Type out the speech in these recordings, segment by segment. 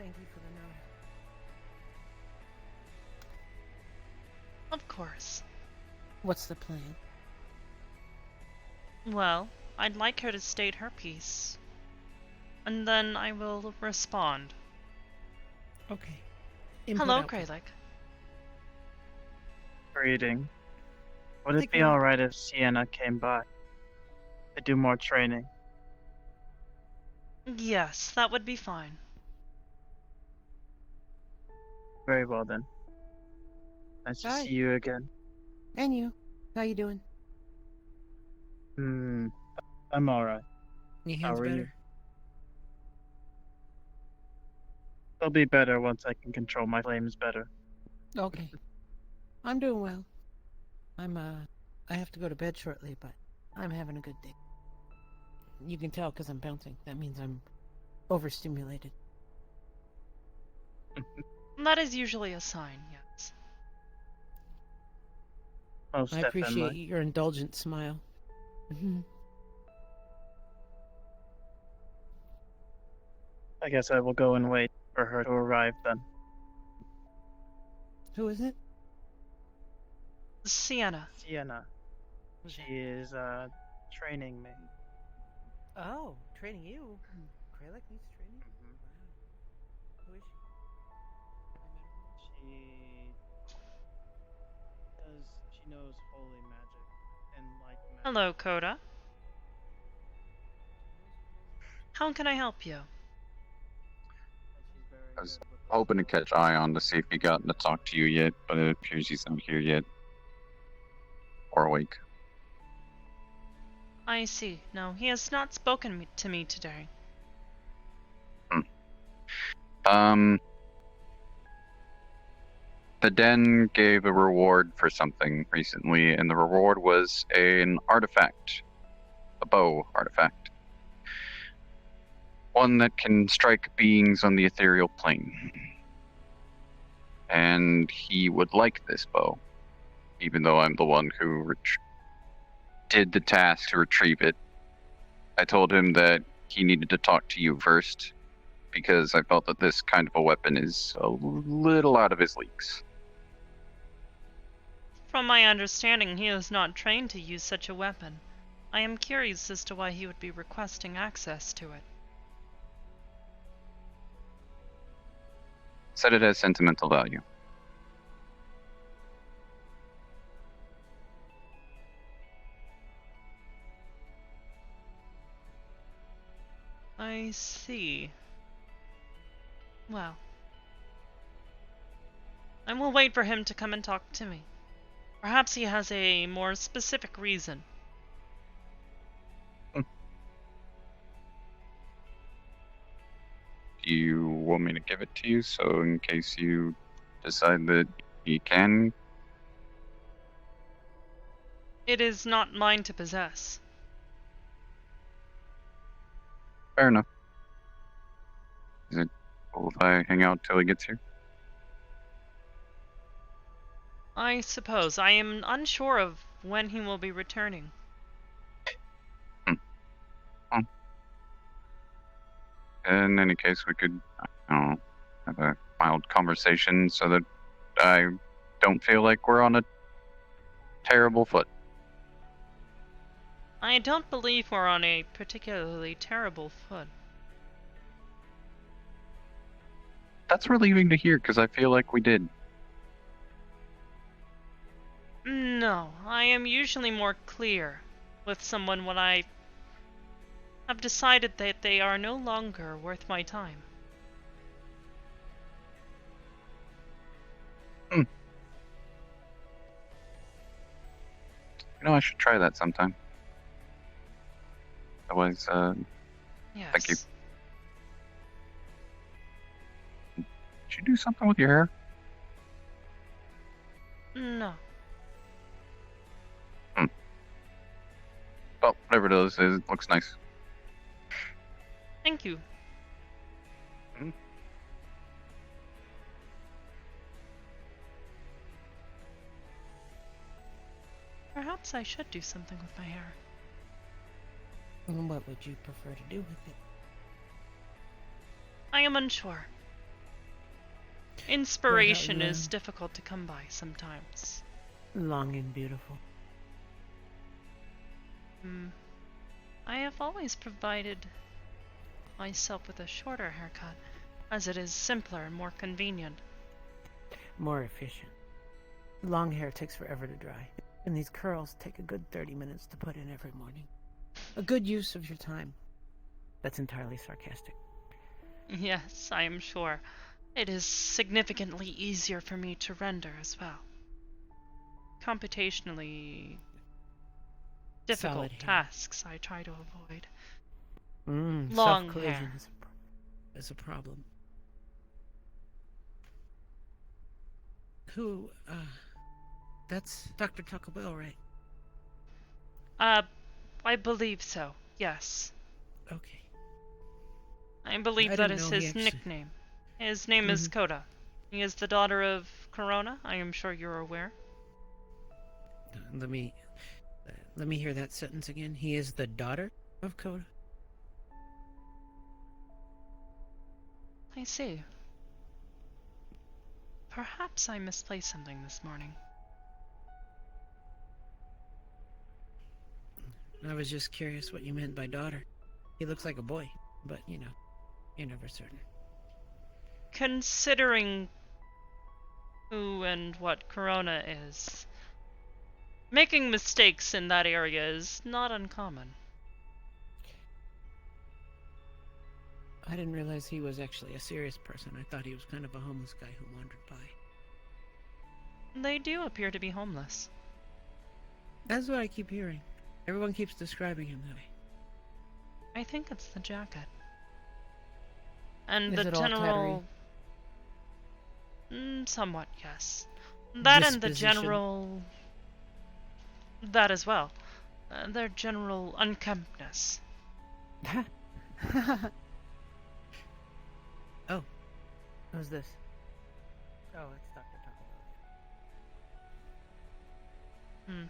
Thank you for the note. Of course. What's the plan? Well, I'd like her to state her piece. And then I will respond. Okay. Input Hello, output. Greylick. Greeting. Would it Think be not. alright if Sienna came by to do more training? Yes, that would be fine. Very well then. Nice to Hi. see you again. And you? How you doing? I'm alright. Your How hands are you? better? They'll be better once I can control my flames better. Okay. I'm doing well. I have to go to bed shortly, but I'm having a good day. You can tell because I'm bouncing. That means I'm overstimulated. That is usually a sign, yes. Most I appreciate definitely. your indulgent smile. I guess I will go and wait for her to arrive then. Who is it? Sienna. Sienna. Who's She is, training me. that? Oh, training you? Kralik needs training? Mhm. Wow. Who is she? She knows holy magic and light magic. Hello, Coda. How can I help you? And she's very I was good with hoping to catch Ion to see if he gotten to talk to you yet, but it appears he's not here yet. Or awake. I see. No, he has not spoken to me today. The Den gave a reward for something recently, and the reward was an artifact. A bow artifact. One that can strike beings on the ethereal plane. And he would like this bow, even though I'm the one who did the task to retrieve it. I told him that he needed to talk to you first, because I felt that this kind of a weapon is a little out of his leagues. From my understanding, he is not trained to use such a weapon. I am curious as to why he would be requesting access to it. Said it has sentimental value. I see. Well, I will wait for him to come and talk to me. Perhaps he has a more specific reason. Do you want me to give it to you, so in case you decide that you can? It is not mine to possess. Fair enough. Is it cool if I hang out till he gets here? I suppose. I am unsure of when he will be returning. In any case, we could, I don't know, have a mild conversation so that I don't feel like we're on a terrible foot. I don't believe we're on a particularly terrible foot. That's relieving to hear, because I feel like we did. No, I am usually more clear with someone when I have decided that they are no longer worth my time. You know, I should try that sometime. Otherwise, Yes. Thank you. Did you do something with your hair? No. Well, whatever it is, it looks nice. Thank you. Mhm. Perhaps I should do something with my hair. And what would you prefer to do with it? I am unsure. Inspiration you, is difficult to come by sometimes. Long and beautiful. I have always provided myself with a shorter haircut, as it is simpler and more convenient. More efficient. Long hair takes forever to dry, and these curls take a good 30 minutes to put in every morning. A good use of your time. That's entirely sarcastic. Yes, I am sure. It is significantly easier for me to render as well. Computationally difficult Solid hair. tasks I try to avoid. Long Self-collision hair. is a problem. Who, that's Dr. Taco Bell, right? I believe so, yes. Okay. I believe I that didn't is know he his actually- nickname. His name is Coda. He is the daughter of Corona, I am sure you're aware. Let me hear that sentence again. He is the daughter of Coda? I see. Perhaps I misplaced something this morning. I was just curious what you meant by daughter. He looks like a boy, but, you know, you're never certain. Considering who and what Corona is, making mistakes in that area is not uncommon. I didn't realize he was actually a serious person. I thought he was kind of a homeless guy who wandered by. They do appear to be homeless. That's what I keep hearing. Everyone keeps describing him that way. I think it's the jacket. And Is the it all general... somewhat, yes. That and the disposition? general... That as well. Their general unkemptness. Oh. Who's this? Oh, it's Dr. Taco Bell.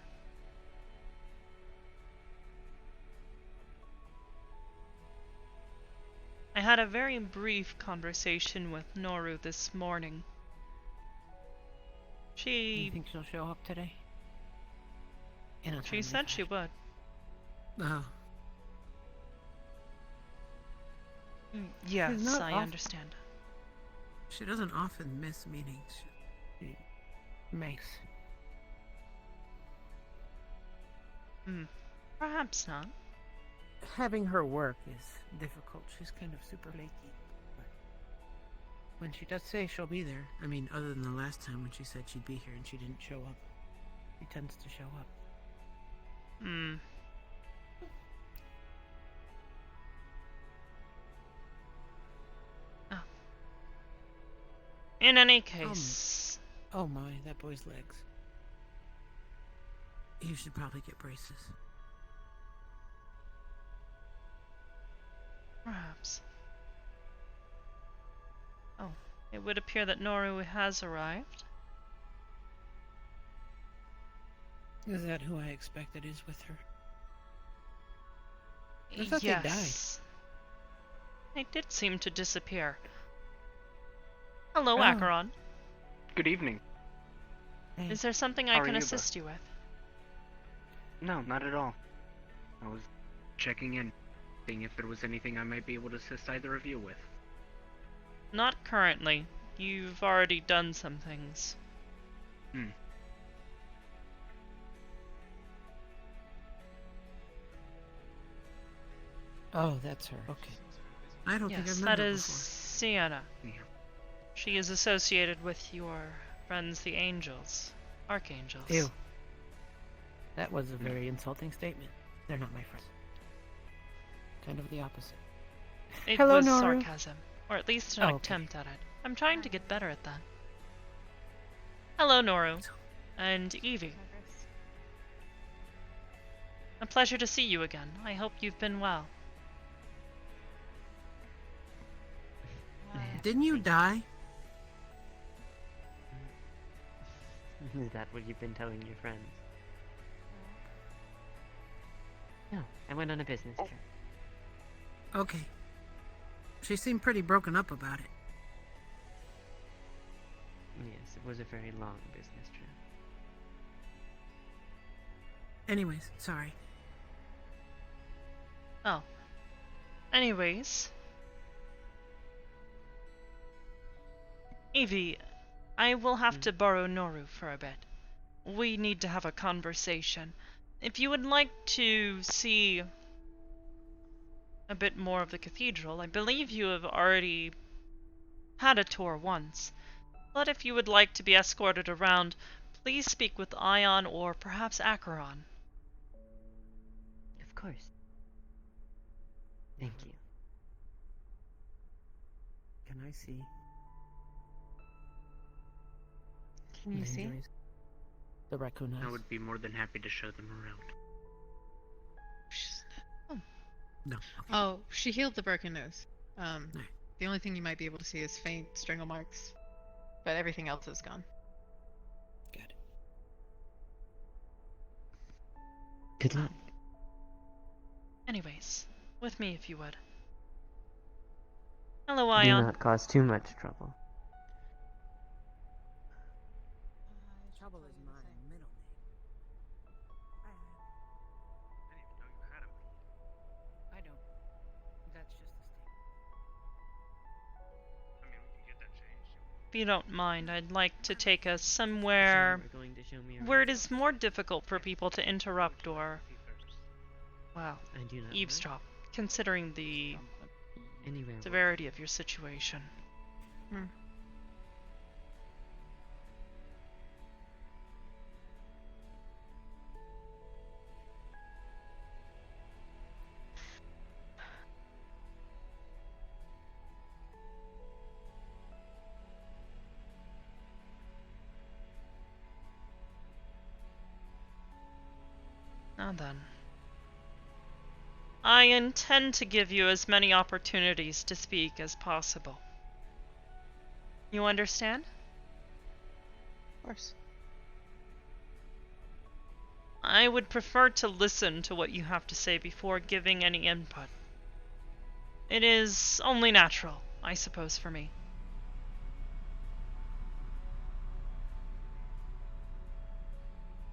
I had a very brief conversation with Noru this morning. Do you She think she'll show up today? she said she would. Oh. Yes, not I off- understand. She doesn't often miss meetings. She makes. Perhaps not. Having her work is difficult. She's kind of super flaky. But when she does say she'll be there, I mean, other than the last time when she said she'd be here and she didn't show up, she tends to show up. Oh. In any case... Oh my, that boy's legs. You should probably get braces. Perhaps. Oh, it would appear that Noru has arrived. Is that who I expected is with her? I thought they died. Yes. They did seem to disappear. Hello, Oh. Acheron. Good evening. Hey, Is there something How I are can you, assist you with? No, not at all. I was checking in, seeing if there was anything I might be able to assist either of you with. Not currently. You've already done some things. oh, that's her. Okay. I don't think Yes, I've met that her is before. Sienna. Yeah. She is associated with your friends, the Angels. Archangels. Ew. That was a very insulting statement. They're not my friends. Kind of the opposite. It Hello, was Noru. sarcasm. Or at least an Oh, okay. attempt at it. I'm trying to get better at that. Hello, Noru. And Evie. A pleasure to see you again. I hope you've been well. Didn't you die? Is that what you've been telling your friends? No, I went on a business trip. Okay. She seemed pretty broken up about it. Yes, it was a very long business trip. Anyways, sorry. Oh. Anyways. Evie, I will have to borrow Noru for a bit. We need to have a conversation. If you would like to see a bit more of the cathedral, I believe you have already had a tour once. But if you would like to be escorted around, please speak with Ion or perhaps Acheron. Of course. Thank you. Can I see? Can you see? Injuries? The raccoon I eyes? would be more than happy to show them around. No. Oh, she healed the broken nose. Right. The only thing you might be able to see is faint strangle marks, but everything else is gone. Got it. Good luck. Anyways, with me if you would. Hello, Do Ion. not cause too much trouble. Trouble is my middle name. I don't. That's just a statement. If you don't mind, I'd like to take us somewhere So we're going to show me around? where it is more difficult for people to interrupt or, well, I do not mind. eavesdrop, considering the Anywhere. severity of your situation. Now then. I intend to give you as many opportunities to speak as possible. You understand? Of course. I would prefer to listen to what you have to say before giving any input. It is only natural, I suppose, for me.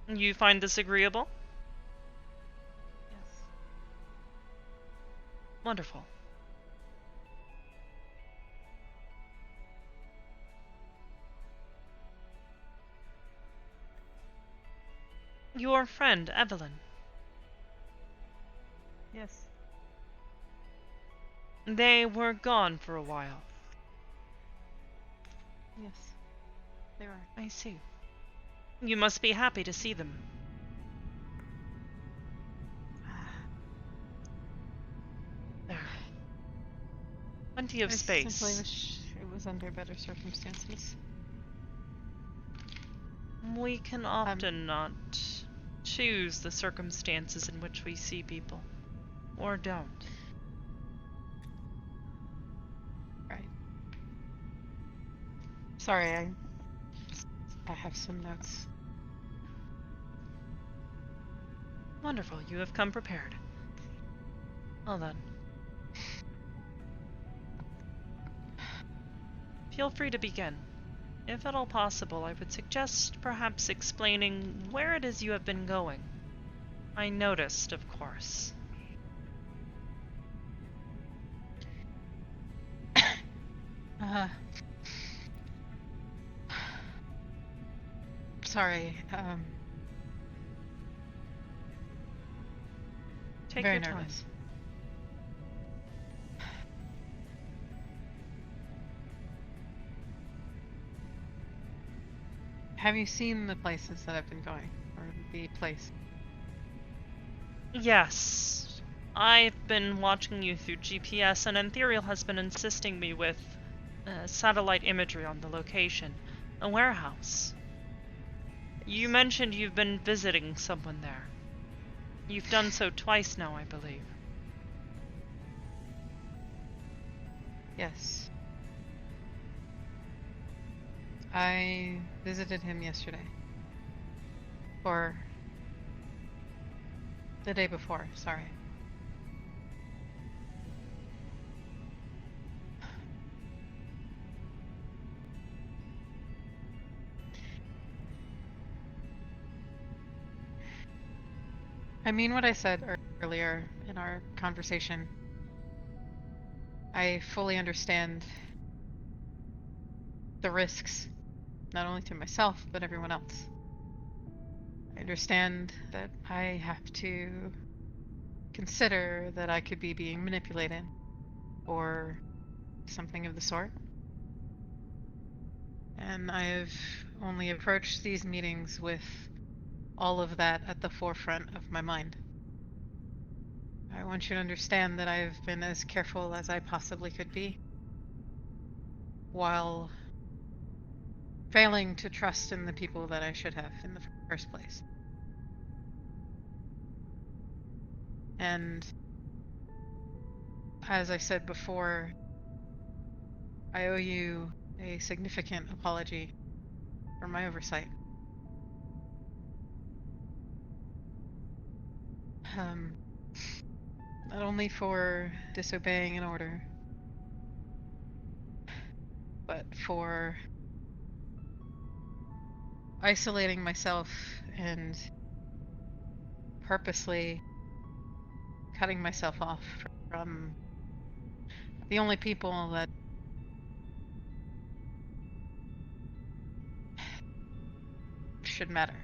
You find this agreeable? Yes. Wonderful. Your friend, Evelyn. Yes. They were gone for a while. Yes. They are. I see. You must be happy to see them. There. Plenty of I space. simply wish it was under better circumstances. We can often not choose the circumstances in which we see people. Or don't. Right. Sorry, I have some notes. Wonderful, you have come prepared. Well then. Feel free to begin. If at all possible, I would suggest perhaps explaining where it is you have been going. I noticed, of course. Sorry, Take very your time. nervous. Have you seen the places that I've been going? Or the place? Yes. I've been watching you through GPS, and Ethereal has been assisting me with satellite imagery on the location. A warehouse. You mentioned you've been visiting someone there. You've done so twice now, I believe. Yes. I visited him yesterday. Or the day before, sorry. I mean what I said earlier in our conversation. I fully understand the risks, not only to myself, but everyone else. I understand that I have to consider that I could be being manipulated or something of the sort. And I've only approached these meetings with all of that at the forefront of my mind. I want you to understand that I've been as careful as I possibly could be, while failing to trust in the people that I should have in the first place. And as I said before, I owe you a significant apology for my oversight. Not only for disobeying an order, but for isolating myself and purposely cutting myself off from the only people that should matter.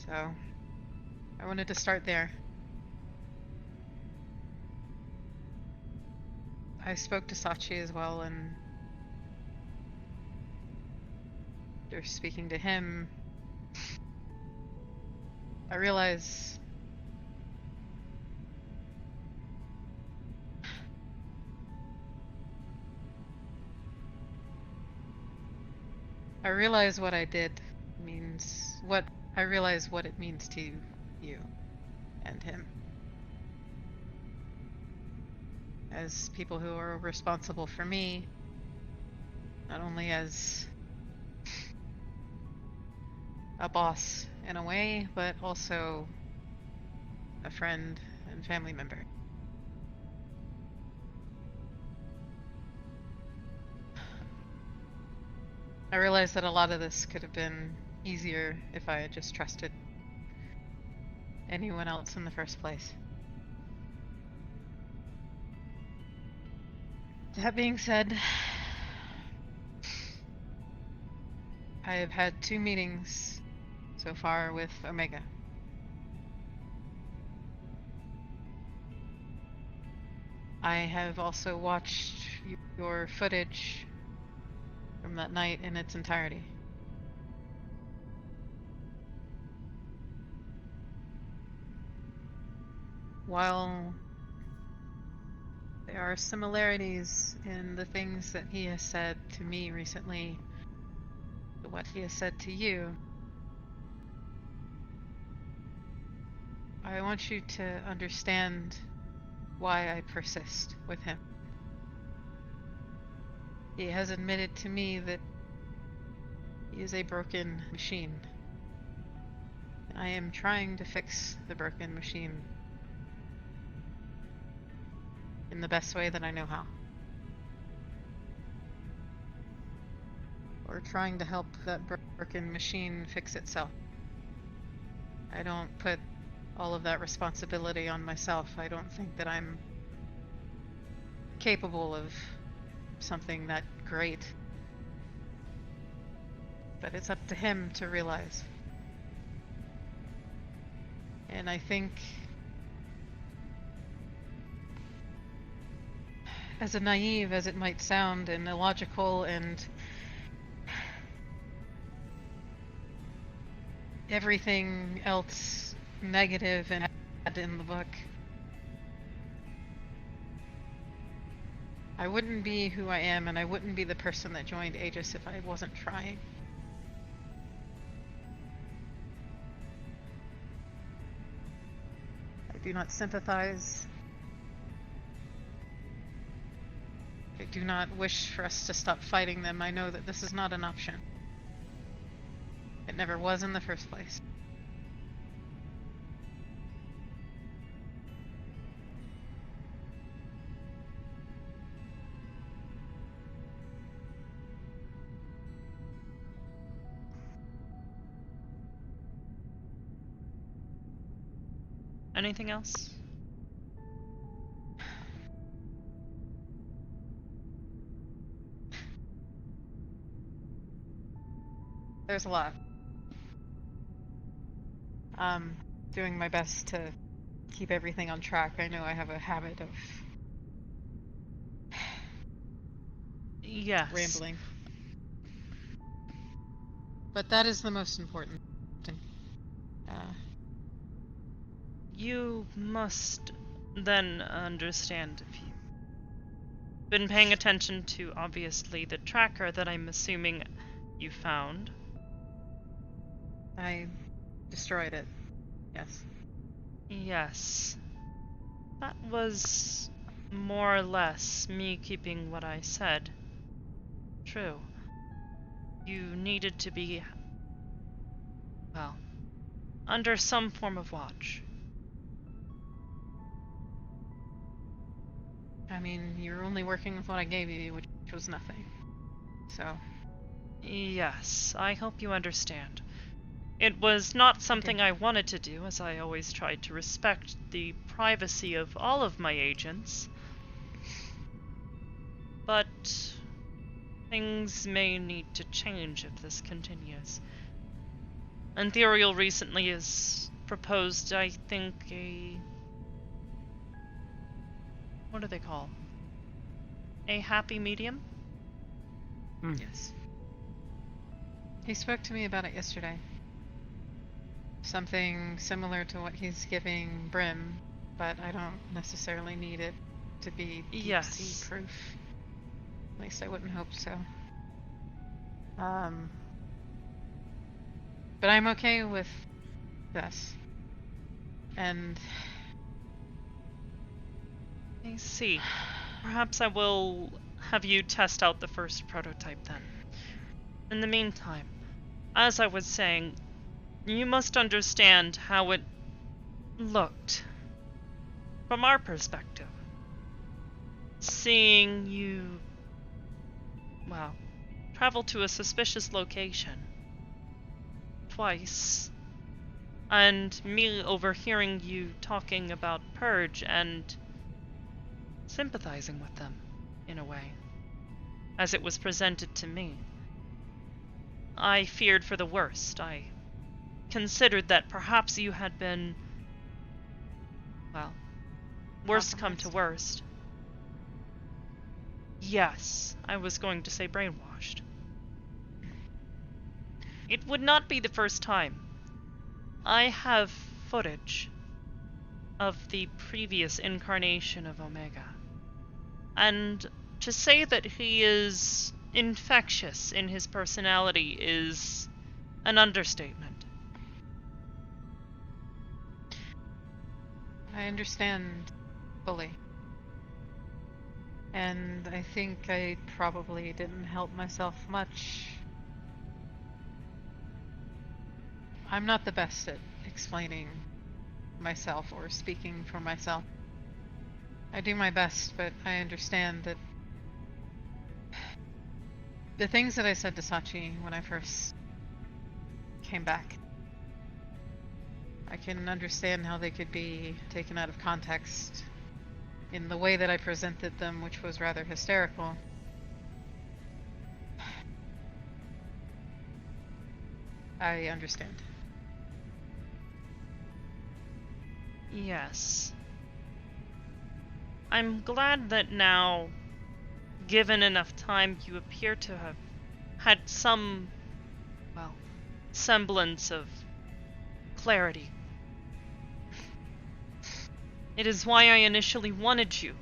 So, I wanted to start there. I spoke to Sachi as well, and after speaking to him, I realize what I did means what I realize what it means to you and him as people who are responsible for me, not only as a boss in a way, but also a friend and family member. I realize that a lot of this could have been easier if I had just trusted anyone else in the first place. That being said, I have had 2 meetings so far with Omega. I have also watched your footage from that night in its entirety. While there are similarities in the things that he has said to me recently to what he has said to you, I want you to understand why I persist with him. He has admitted to me that he is a broken machine. I am trying to fix the broken machine in the best way that I know how. Or trying to help that broken machine fix itself. I don't put all of that responsibility on myself. I don't think that I'm capable of something that great. But it's up to him to realize. And I think, as naive as it might sound and illogical and everything else negative and bad in the book, I wouldn't be who I am, and I wouldn't be the person that joined Aegis if I wasn't trying. I do not sympathize. I do not wish for us to stop fighting them. I know that this is not an option. It never was in the first place. Anything else? There's a lot. Doing my best to keep everything on track. I know I have a habit of Yes. rambling. But that is the most important thing. You must then understand if you've been paying attention to, obviously, the tracker that I'm assuming you found. I destroyed it. Yes. Yes. That was more or less me keeping what I said true. You needed to be, well, under some form of watch. I mean, you're only working with what I gave you, which was nothing. So, Yes, I hope you understand. It was not something I wanted to do, as I always tried to respect the privacy of all of my agents. But things may need to change if this continues. Ethereal recently has proposed, I think, what do they call? A happy medium? yes. He spoke to me about it yesterday. Something similar to what he's giving Brim, but I don't necessarily need it to be deep Yes. sea proof. At least I wouldn't hope so. But I'm okay with this. And I see. Perhaps I will have you test out the first prototype then. In the meantime, as I was saying, you must understand how it looked from our perspective. Seeing you, well, travel to a suspicious location twice, and me overhearing you talking about Purge and sympathizing with them, in a way, as it was presented to me. I feared for the worst. I considered that perhaps you had been, well, worst come to worst. Yes, I was going to say brainwashed. It would not be the first time. I have footage of the previous incarnation of Omega. And to say that he is infectious in his personality is an understatement. I understand fully. And I think I probably didn't help myself much. I'm not the best at explaining myself or speaking for myself. I do my best, but I understand that the things that I said to Sachi when I first came back, I can understand how they could be taken out of context in the way that I presented them, which was rather hysterical. I understand. Yes. I'm glad that now, given enough time, you appear to have had some, well, semblance of clarity. It is why I initially wanted you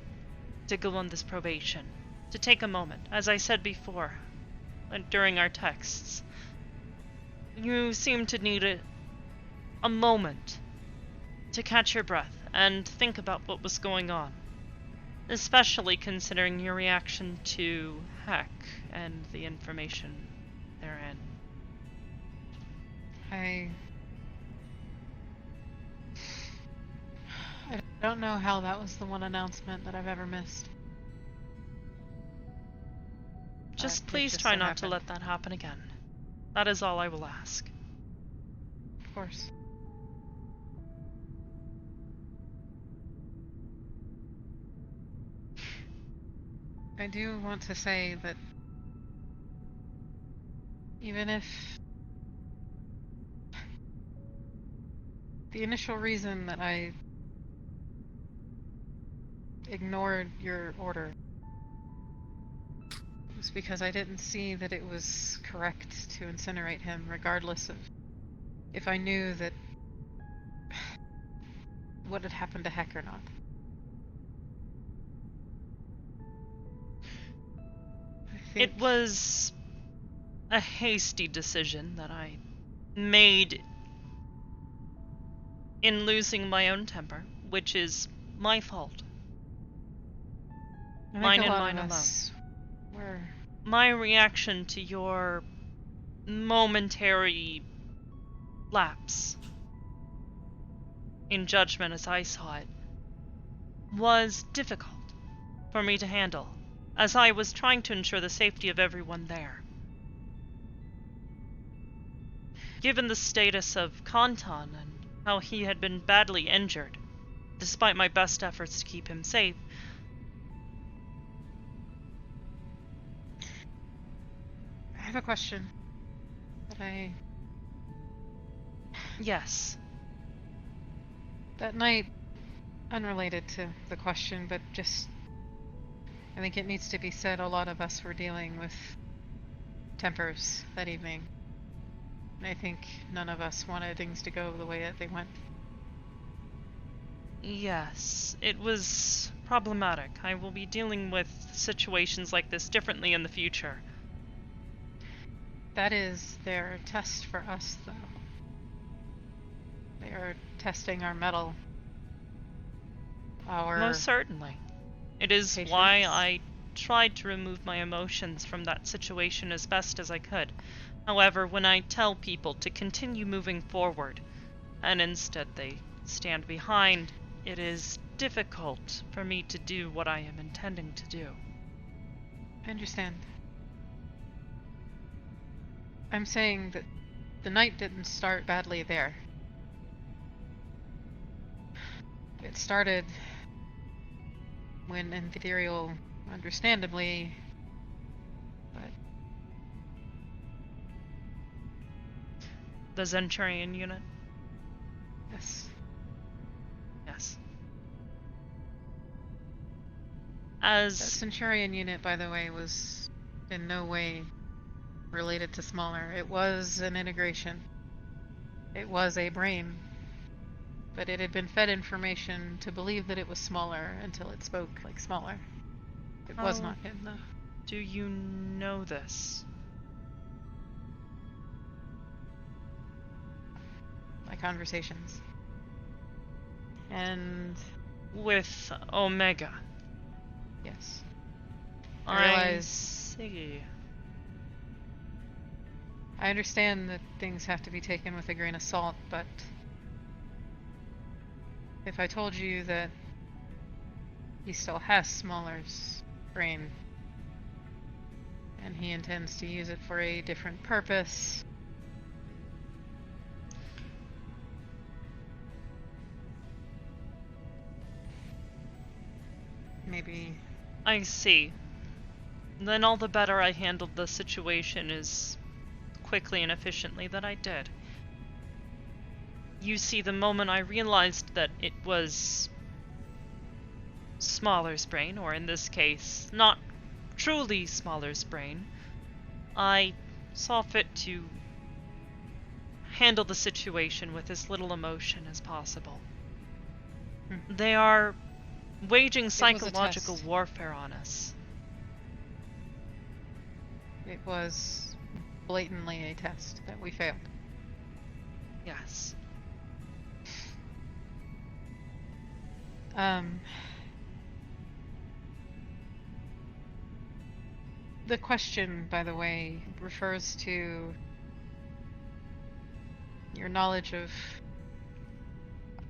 to go on this probation, to take a moment, as I said before, during our texts. You seem to need a moment to catch your breath and think about what was going on, especially considering your reaction to Heck and the information therein. I don't know how that was the one announcement that I've ever missed. Just It please just try so not to happened. let that happen again. That is all I will ask. Of course. I do want to say that even if the initial reason that I ignored your order was because I didn't see that it was correct to incinerate him, regardless of if I knew that what had happened to Heck or not. It was a hasty decision that I made in losing my own temper, which is my fault. I think Mine a and lot mine of alone. us were. My reaction to your momentary lapse in judgment as I saw it was difficult for me to handle, as I was trying to ensure the safety of everyone there. Given the status of Kantan and how he had been badly injured, despite my best efforts to keep him safe, I have a question that yes. That night, unrelated to the question, but just, I think it needs to be said, a lot of us were dealing with tempers that evening. And I think none of us wanted things to go the way that they went. Yes, it was problematic. I will be dealing with situations like this differently in the future. That is their test for us, though. They are testing our mettle. Most certainly. It is patience. why I tried to remove my emotions from that situation as best as I could. However, when I tell people to continue moving forward, and instead they stand behind, it is difficult for me to do what I am intending to do. I understand. I'm saying that the night didn't start badly there. It started when Ethereal, understandably, but The Centurion unit? yes. Yes. That Centurion unit, by the way, was in no way related to smaller. It was an integration. It was a brain. But it had been fed information to believe that it was smaller until it spoke like smaller. It was How not him, though. do you know this? My conversations. And With Omega. yes. I realize- see. I understand that things have to be taken with a grain of salt, but if I told you that he still has Smaller's brain, and he intends to use it for a different purpose, maybe. I see. Then all the better I handled the situation as quickly and efficiently that I did. You see, the moment I realized that it was Smaller's brain, or in this case, not truly Smaller's brain, I saw fit to handle the situation with as little emotion as possible. They are waging psychological test. warfare on us. It was blatantly a test that we failed. Yes. The question, by the way, refers to your knowledge of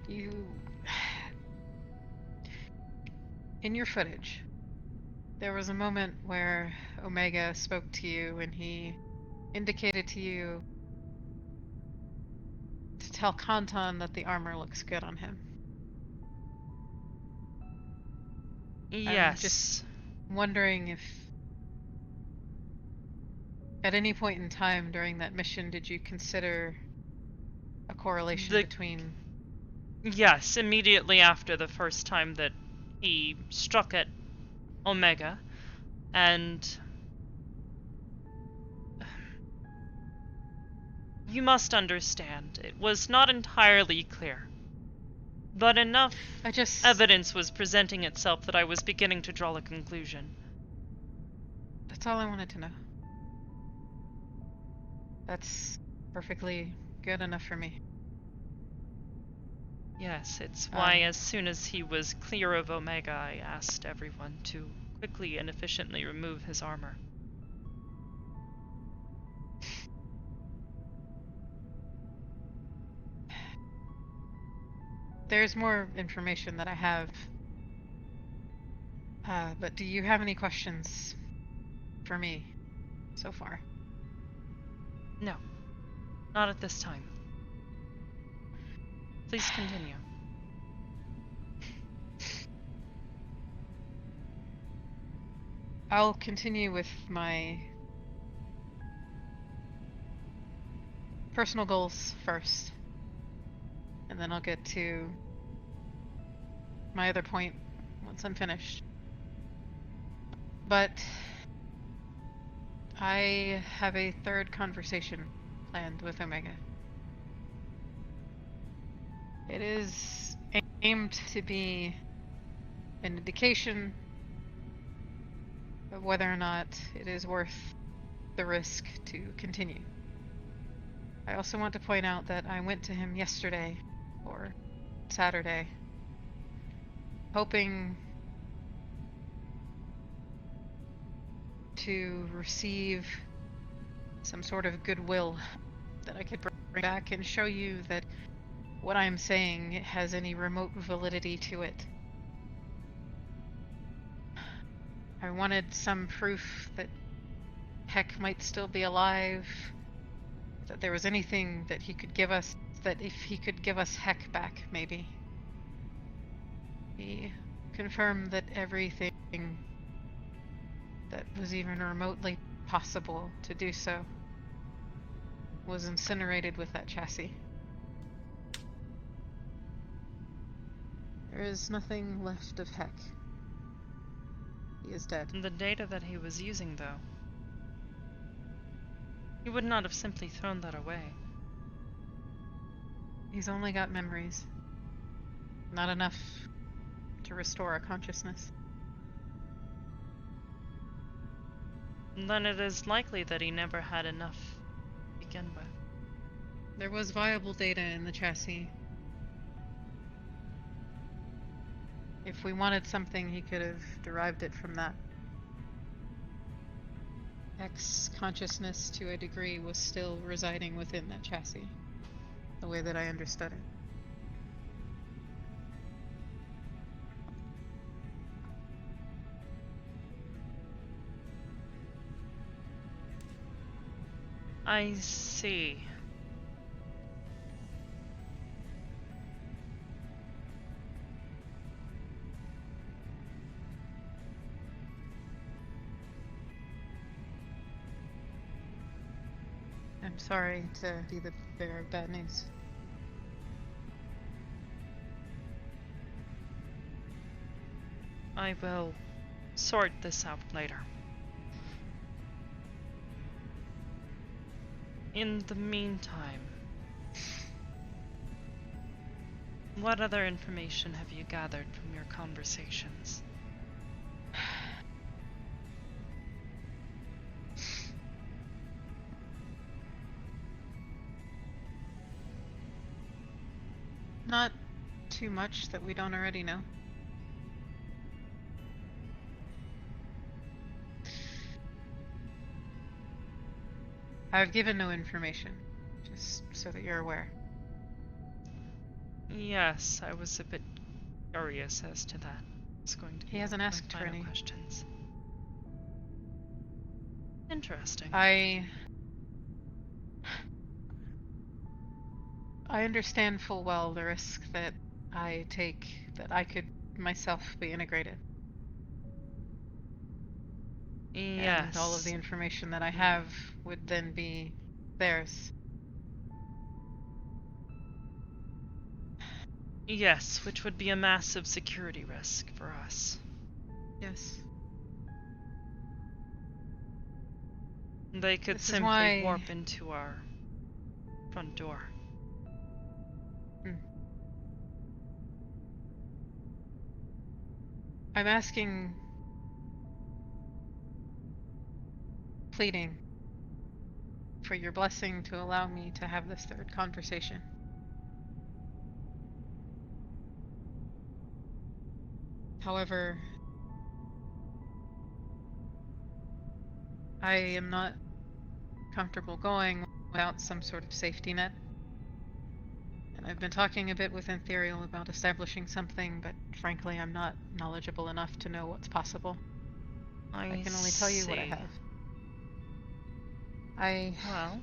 you. In your footage, there was a moment where Omega spoke to you and he indicated to you to tell Kantan that the armor looks good on him. Yes. wondering if at any point in time during that mission did you consider a correlation between... Yes, immediately after the first time that he struck at Omega, and you must understand, it was not entirely clear. But enough evidence was presenting itself that I was beginning to draw a conclusion. That's all I wanted to know. That's perfectly good enough for me. Yes, it's why as soon as he was clear of Omega, I asked everyone to quickly and efficiently remove his armor. There's more information that I have. But do you have any questions for me so far? No, not at this time. Please continue. I'll continue with my personal goals first. And then I'll get to my other point once I'm finished. But I have a third conversation planned with Omega. It is aimed to be an indication of whether or not it is worth the risk to continue. I also want to point out that I went to him yesterday, or Saturday, hoping to receive some sort of goodwill that I could bring back and show you that what I'm saying has any remote validity to it. I wanted some proof that Heck might still be alive, that there was anything that he could give us, that if he could give us Heck back, maybe. He confirmed that everything that was even remotely possible to do so was incinerated with that chassis. There is nothing left of Heck. He is dead. The data that he was using, though, he would not have simply thrown that away. He's only got memories. Not enough to restore a consciousness. Then it is likely that he never had enough to begin with. There was viable data in the chassis. If we wanted something, he could have derived it from that. X consciousness, to a degree, was still residing within that chassis, the way that I understood it. I see. I'm sorry to be the bearer of bad news. I will sort this out later. In the meantime, what other information have you gathered from your conversations? Not too much that we don't already know. I've given no information, just so that you're aware. Yes, I was a bit curious as to that. It's going to be He hasn't my asked for final any questions. Interesting. I understand full well the risk that I take, that I could myself be integrated. Yes. And all of the information that I have would then be theirs. Yes, which would be a massive security risk for us. Yes. They could This is simply why- warp into our front door. I'm asking, pleading for your blessing to allow me to have this third conversation. However, I am not comfortable going without some sort of safety net. And I've been talking a bit with Ethereal about establishing something, but frankly, I'm not knowledgeable enough to know what's possible. I can only tell you what I see. have. I Well,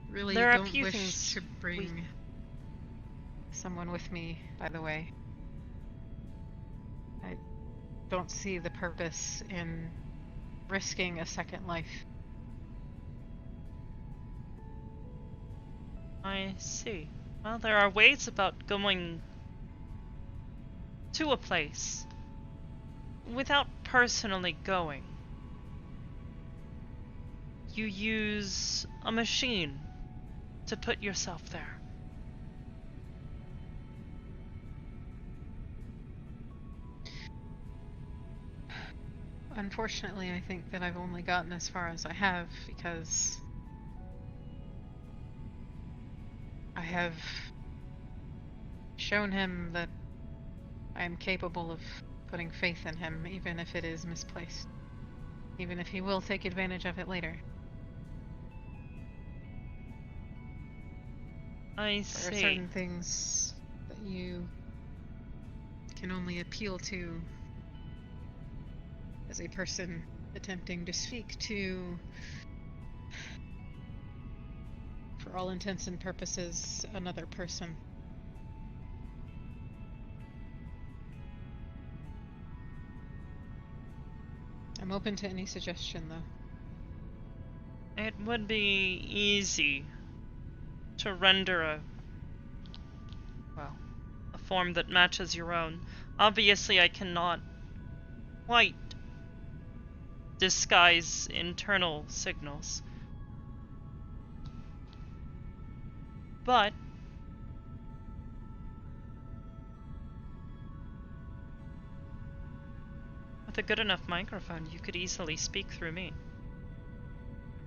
really there are a don't few wish things to bring someone with me, by the way. I don't see the purpose in risking a second life. I see. Well, there are ways about going to a place without personally going. You use a machine to put yourself there. Unfortunately, I think that I've only gotten as far as I have because I have shown him that I am capable of putting faith in him, even if it is misplaced. Even if he will take advantage of it later. I There are see. certain things that you can only appeal to as a person attempting to speak to, for all intents and purposes, another person. I'm open to any suggestion, though. It would be easy to render a form that matches your own. Obviously, I cannot quite disguise internal signals. But with a good enough microphone, you could easily speak through me.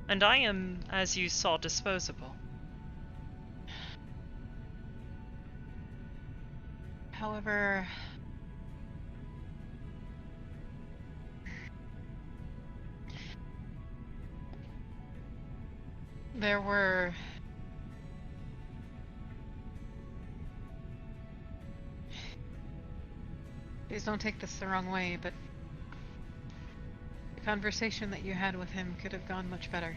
And I am, as you saw, disposable. However, there were please don't take this the wrong way, but the conversation that you had with him could have gone much better.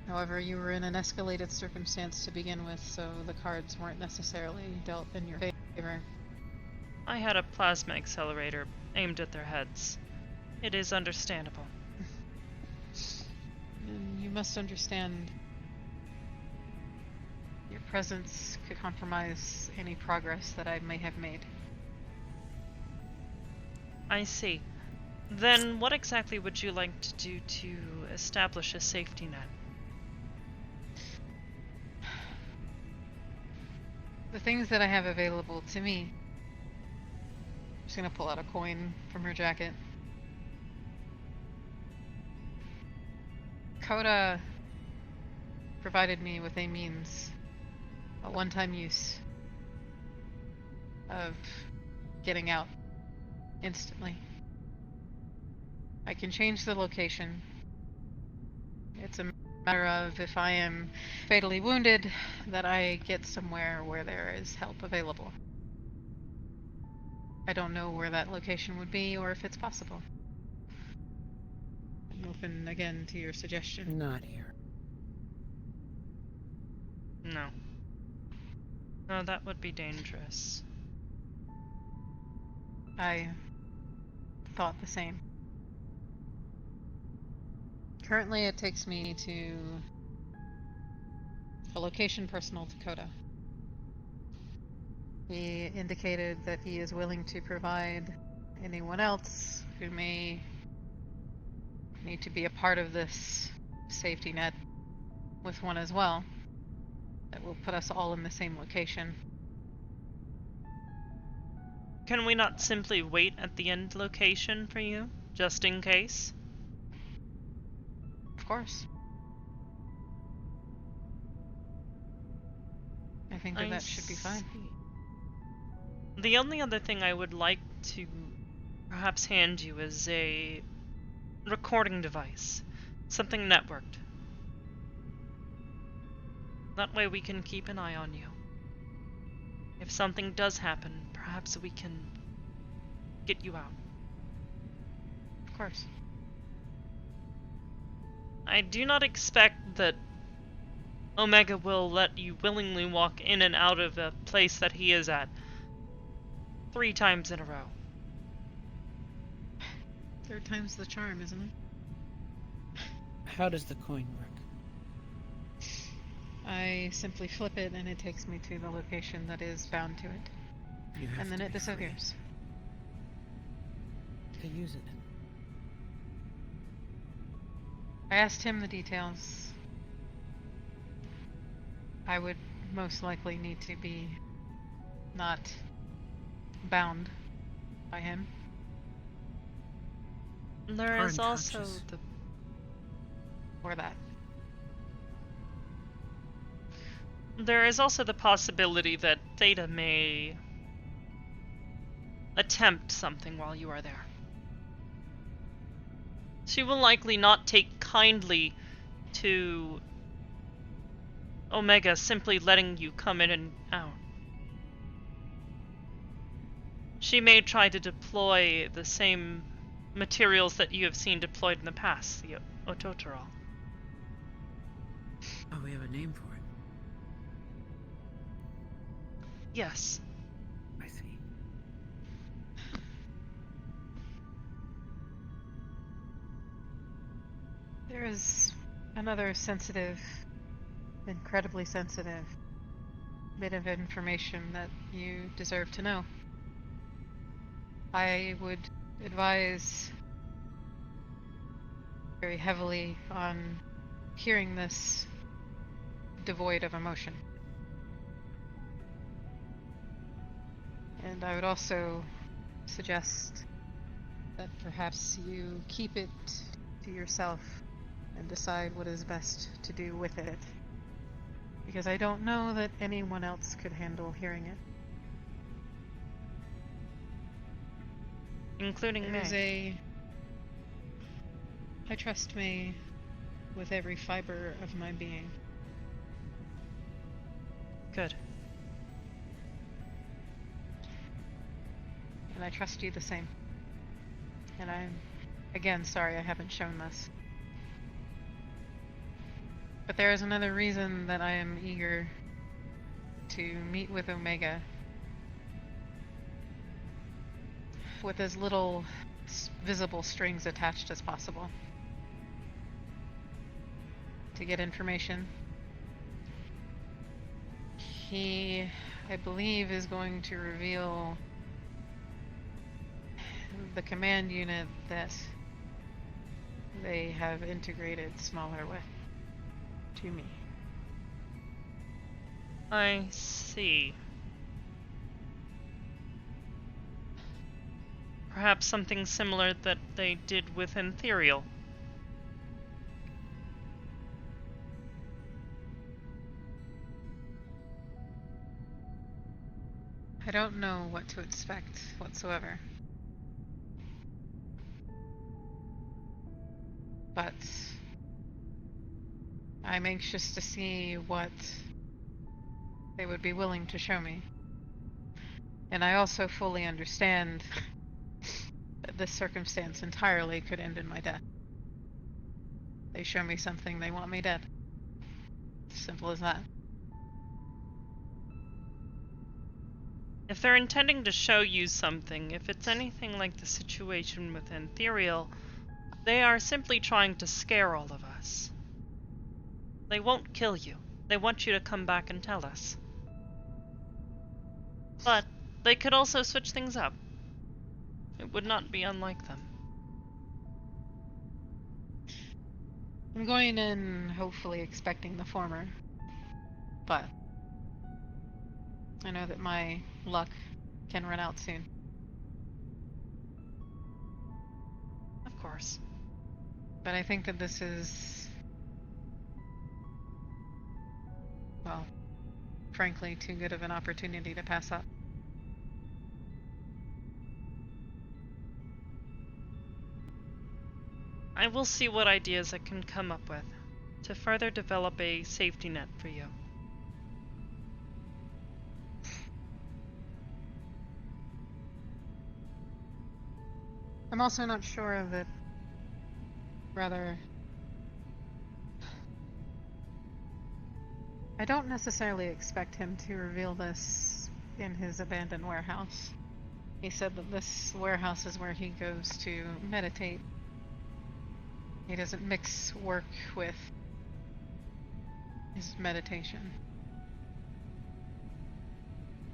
However, you were in an escalated circumstance to begin with, so the cards weren't necessarily dealt in your favor. I had a plasma accelerator aimed at their heads. It is understandable. And you must understand your presence could compromise any progress that I may have made. I see. Then what exactly would you like to do to establish a safety net? The things that I have available to me. I'm just gonna pull out a coin from her jacket. Coda provided me with a means, a one-time use, of getting out instantly. I can change the location. It's a matter of if I am fatally wounded, that I get somewhere where there is help available. I don't know where that location would be or if it's possible. I'm open again to your suggestion. Not here. No. No, that would be dangerous. I thought the same. Currently, it takes me to a location personal to Coda. He indicated that he is willing to provide anyone else who may need to be a part of this safety net with one as well. That will put us all in the same location. Can we not simply wait at the end location for you, just in case? Of course. I think that should be fine. see. The only other thing I would like to perhaps hand you is a recording device. Something networked. That way we can keep an eye on you. If something does happen, perhaps we can get you out. Of course. I do not expect that Omega will let you willingly walk in and out of a place that he is at 3 times in a row. Third time's the charm, isn't it? How does the coin work? I simply flip it and it takes me to the location that is bound to it. You have And then to it be free disappears. to use it. I asked him the details. I would most likely need to be not bound by him. There Or is also unconscious. the Or that. There is also the possibility that Theta may attempt something while you are there. She will likely not take kindly to Omega simply letting you come in and out. She may try to deploy the same materials that you have seen deployed in the past, the Ototorol. Oh, we have a name for it. Yes. I see. There is another sensitive, incredibly sensitive bit of information that you deserve to know. I would advise very heavily on hearing this devoid of emotion. And I would also suggest that perhaps you keep it to yourself and decide what is best to do with it. Because I don't know that anyone else could handle hearing it. Including me. I trust May with every fiber of my being. Good. And I trust you the same. And I'm, again, sorry I haven't shown this. But there is another reason that I am eager to meet with Omega with as little visible strings attached as possible. To get information. He, I believe, is going to reveal the command unit that they have integrated smaller with to me. I see. Perhaps something similar that they did with Ethereal. I don't know what to expect whatsoever. But I'm anxious to see what they would be willing to show me. And I also fully understand that this circumstance entirely could end in my death. They show me something, they want me dead. Simple as that. If they're intending to show you something, if it's anything like the situation with Ethereal, they are simply trying to scare all of us. They won't kill you. They want you to come back and tell us. But they could also switch things up. It would not be unlike them. I'm going in hopefully expecting the former, but I know that my luck can run out soon. Of course. But I think that this is, well, frankly, too good of an opportunity to pass up. I will see what ideas I can come up with to further develop a safety net for you. I'm also not sure that, rather, I don't necessarily expect him to reveal this in his abandoned warehouse. He said that this warehouse is where he goes to meditate. He doesn't mix work with his meditation.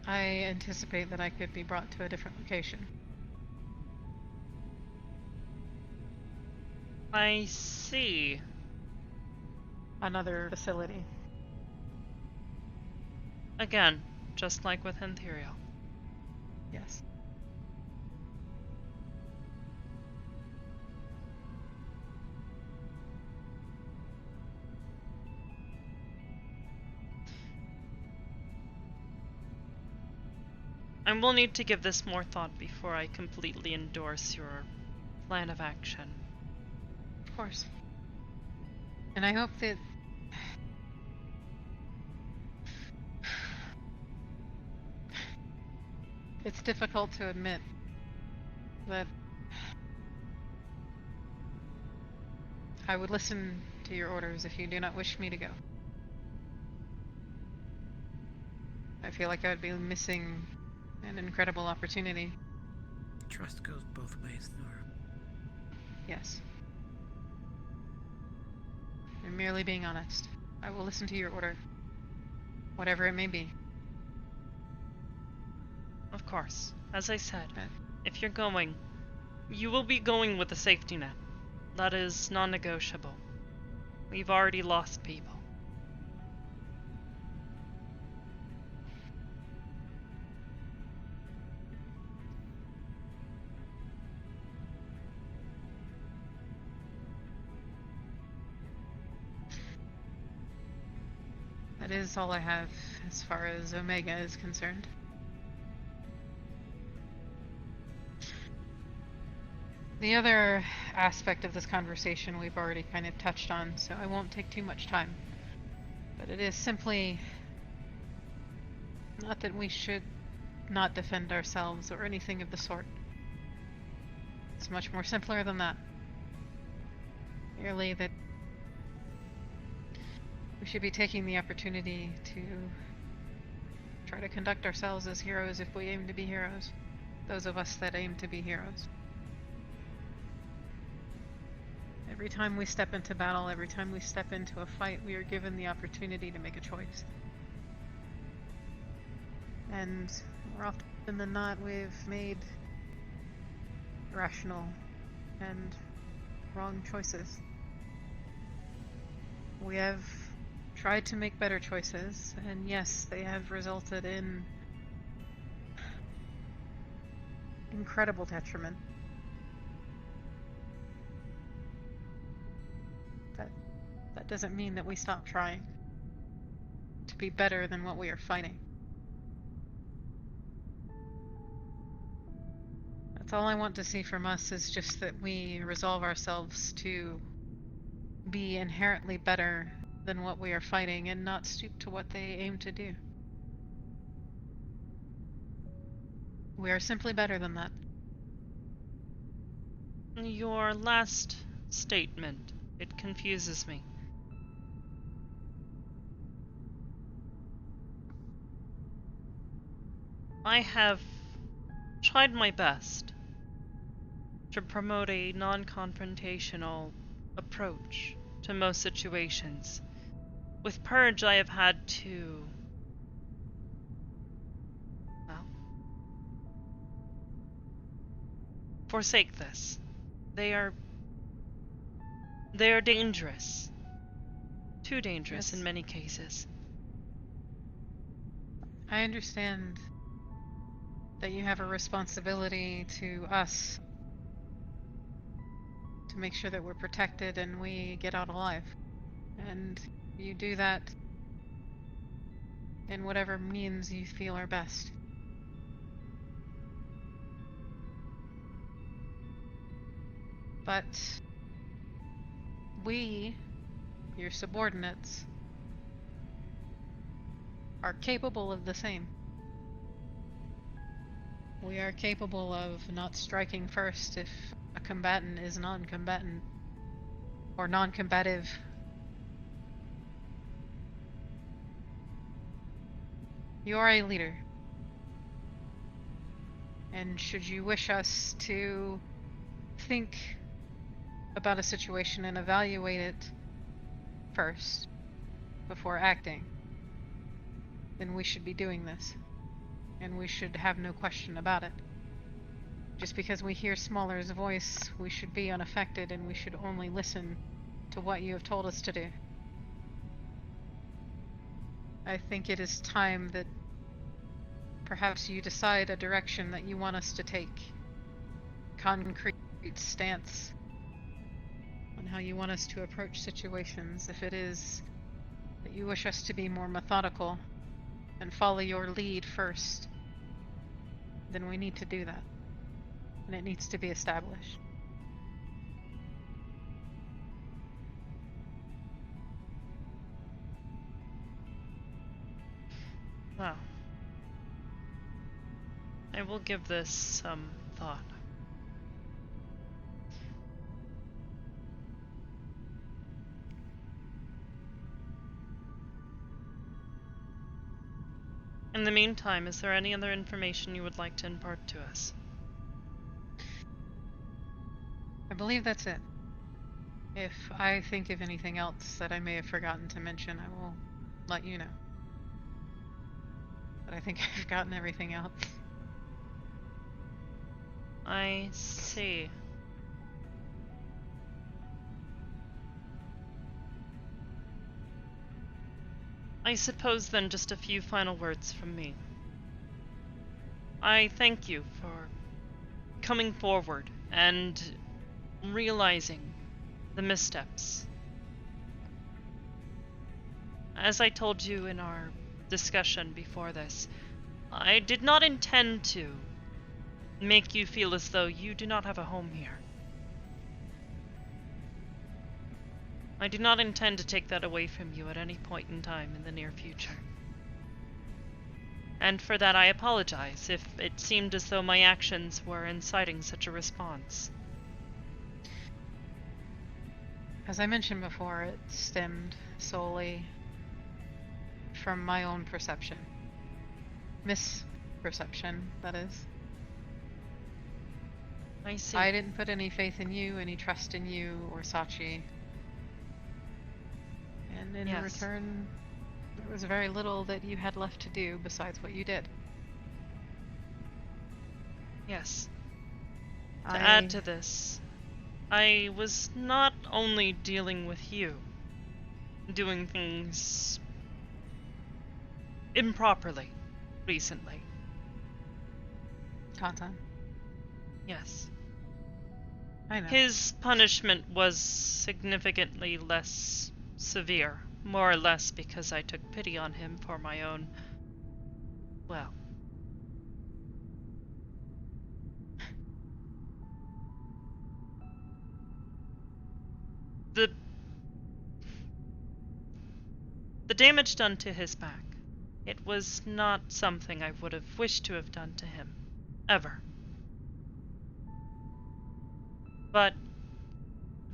I anticipate that I could be brought to a different location. I see. Another facility. Again, just like with Ethereal. Yes. I will need to give this more thought before I completely endorse your plan of action. Of course. And I hope that it's difficult to admit that I would listen to your orders if you do not wish me to go. I feel like I would be missing an incredible opportunity. Trust goes both ways, Nora. Yes. I'm merely being honest. I will listen to your order, whatever it may be. Of course. As I said, But if you're going, you will be going with a safety net. That is non-negotiable. We've already lost people. that is all I have as far as Omega is concerned. The other aspect of this conversation we've already kind of touched on, so I won't take too much time. But it is simply not that we should not defend ourselves or anything of the sort. It's much more simpler than that. Merely that we should be taking the opportunity to try to conduct ourselves as heroes if we aim to be heroes. Those of us that aim to be heroes. Every time we step into battle, every time we step into a fight, we are given the opportunity to make a choice. And more often than not, we've made irrational and wrong choices. We have tried to make better choices, and yes, they have resulted in incredible detriment. That doesn't mean that we stop trying to be better than what we are fighting. That's all I want to see from us, is just that we resolve ourselves to be inherently better than what we are fighting and not stoop to what they aim to do. We are simply better than that. Your last statement, it confuses me. I have tried my best to promote a non-confrontational approach to most situations. With Purge, I have had to, well, forsake this. They are dangerous. Too dangerous Yes. in many cases. I understand that you have a responsibility to us to make sure that we're protected and we get out alive. And you do that in whatever means you feel are best. But we, your subordinates, are capable of the same. We are capable of not striking first if a combatant is non-combatant or non-combative. You are a leader. And should you wish us to think about a situation and evaluate it first before acting, then we should be doing this. And we should have no question about it. Just because we hear Smaller's voice, we should be unaffected and we should only listen to what you have told us to do. I think it is time that perhaps you decide a direction that you want us to take. Concrete stance on how you want us to approach situations. If it is that you wish us to be more methodical and follow your lead first, then we need to do that. And it needs to be established. Well, I will give this some thought. In the meantime, is there any other information you would like to impart to us? I believe that's it. If I think of anything else that I may have forgotten to mention, I will let you know. But I think I've gotten everything out. I see. I suppose then just a few final words from me. I thank you for coming forward and realizing the missteps. As I told you in our discussion before this, I did not intend to make you feel as though you do not have a home here. I do not intend to take that away from you at any point in time in the near future. And for that I apologize if it seemed as though my actions were inciting such a response. As I mentioned before, it stemmed solely from my own perception. Misperception, that is. I see. I didn't put any faith in you, any trust in you or Sachi. And in Yes. return, there was very little that you had left to do besides what you did. Yes. To add to this, I was not only dealing with you, doing things improperly recently. Katan. Yes. I know. His punishment was significantly less severe, more or less because I took pity on him for my own, well, the damage done to his back. It was not something I would have wished to have done to him, ever. But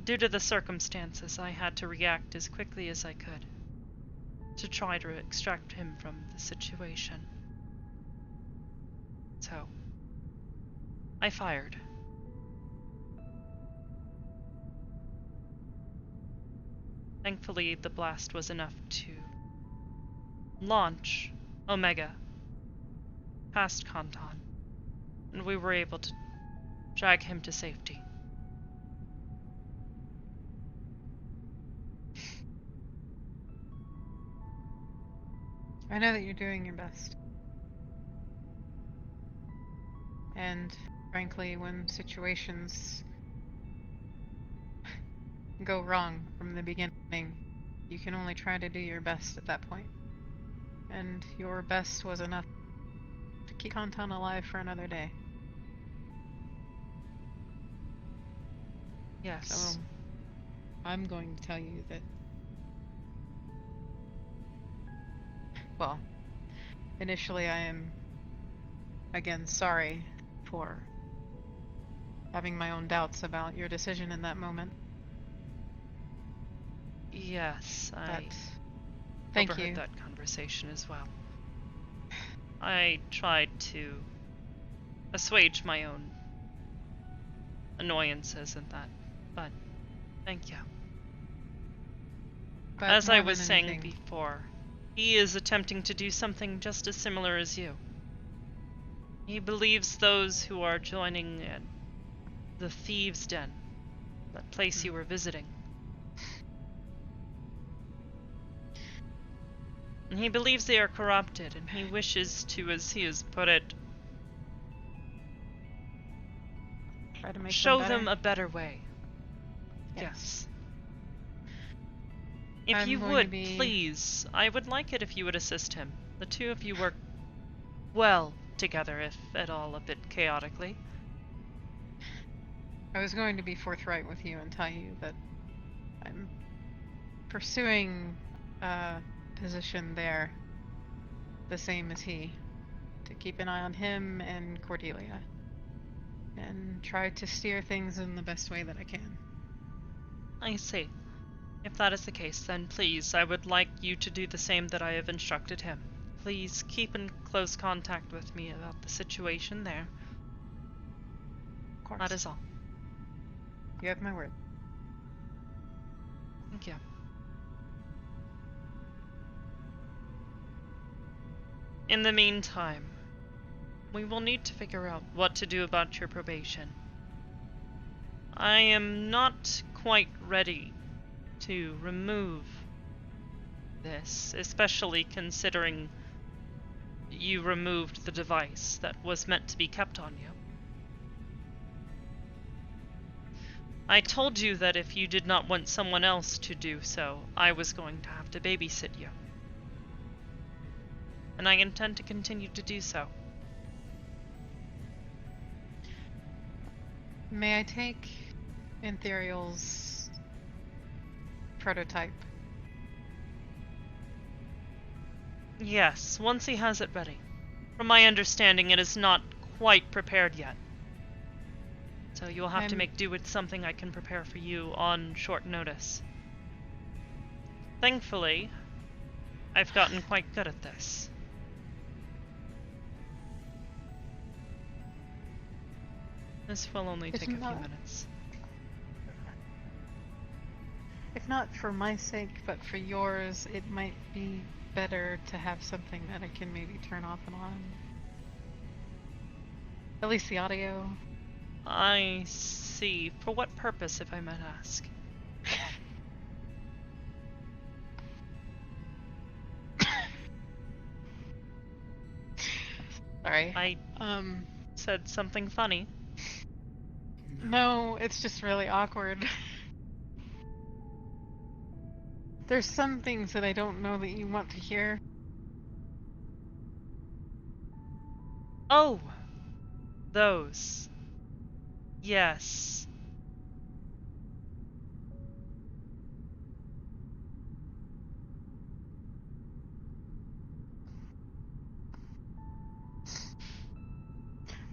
due to the circumstances, I had to react as quickly as I could to try to extract him from the situation. So, I fired. Thankfully, the blast was enough to launch Omega past Kanton, and we were able to drag him to safety. I know that you're doing your best. And frankly, when situations go wrong from the beginning, you can only try to do your best at that point. And your best was enough to keep Kanton alive for another day. Yes. So, I'm going to tell you that... Well, initially I am, again, sorry for having my own doubts about your decision in that moment. Yes, I But thank overheard you. that conversation as well. I tried to assuage my own annoyances and that, but thank you. But As I more was than saying anything, before, he is attempting to do something just as similar as you. He believes those who are joining the Thieves' Den, that place you were visiting. And he believes they are corrupted, and he wishes to, as he has put it, try to make show them them better. a better way. Yes. Yes. If I'm you going to would, be- please, I would like it if you would assist him. The two of you work well together, if at all a bit chaotically. I was going to be forthright with you and tell you that I'm pursuing a position there the same as he, to keep an eye on him and Cordelia, and try to steer things in the best way that I can. I see. If that is the case, then please, I would like you to do the same that I have instructed him. Please keep in close contact with me about the situation there. Of course. That is all. You have my word. Thank you. In the meantime, we will need to figure out what to do about your probation. I am not quite ready to remove this, especially considering you removed the device that was meant to be kept on you. I told you that if you did not want someone else to do so, I was going to have to babysit you. And I intend to continue to do so. May I take Ethereal's prototype? Yes, once he has it ready. From my understanding, it is not quite prepared yet. So you'll have to make do with something I can prepare for you on short notice. Thankfully, I've gotten quite good at this. This will only It's take a few not- minutes. If not for my sake, but for yours, it might be better to have something that I can maybe turn off and on. At least the audio. I see. For what purpose, if I might ask? Sorry. I said something funny. No, it's just really awkward. There's some things that I don't know that you want to hear. Oh! Those. Yes.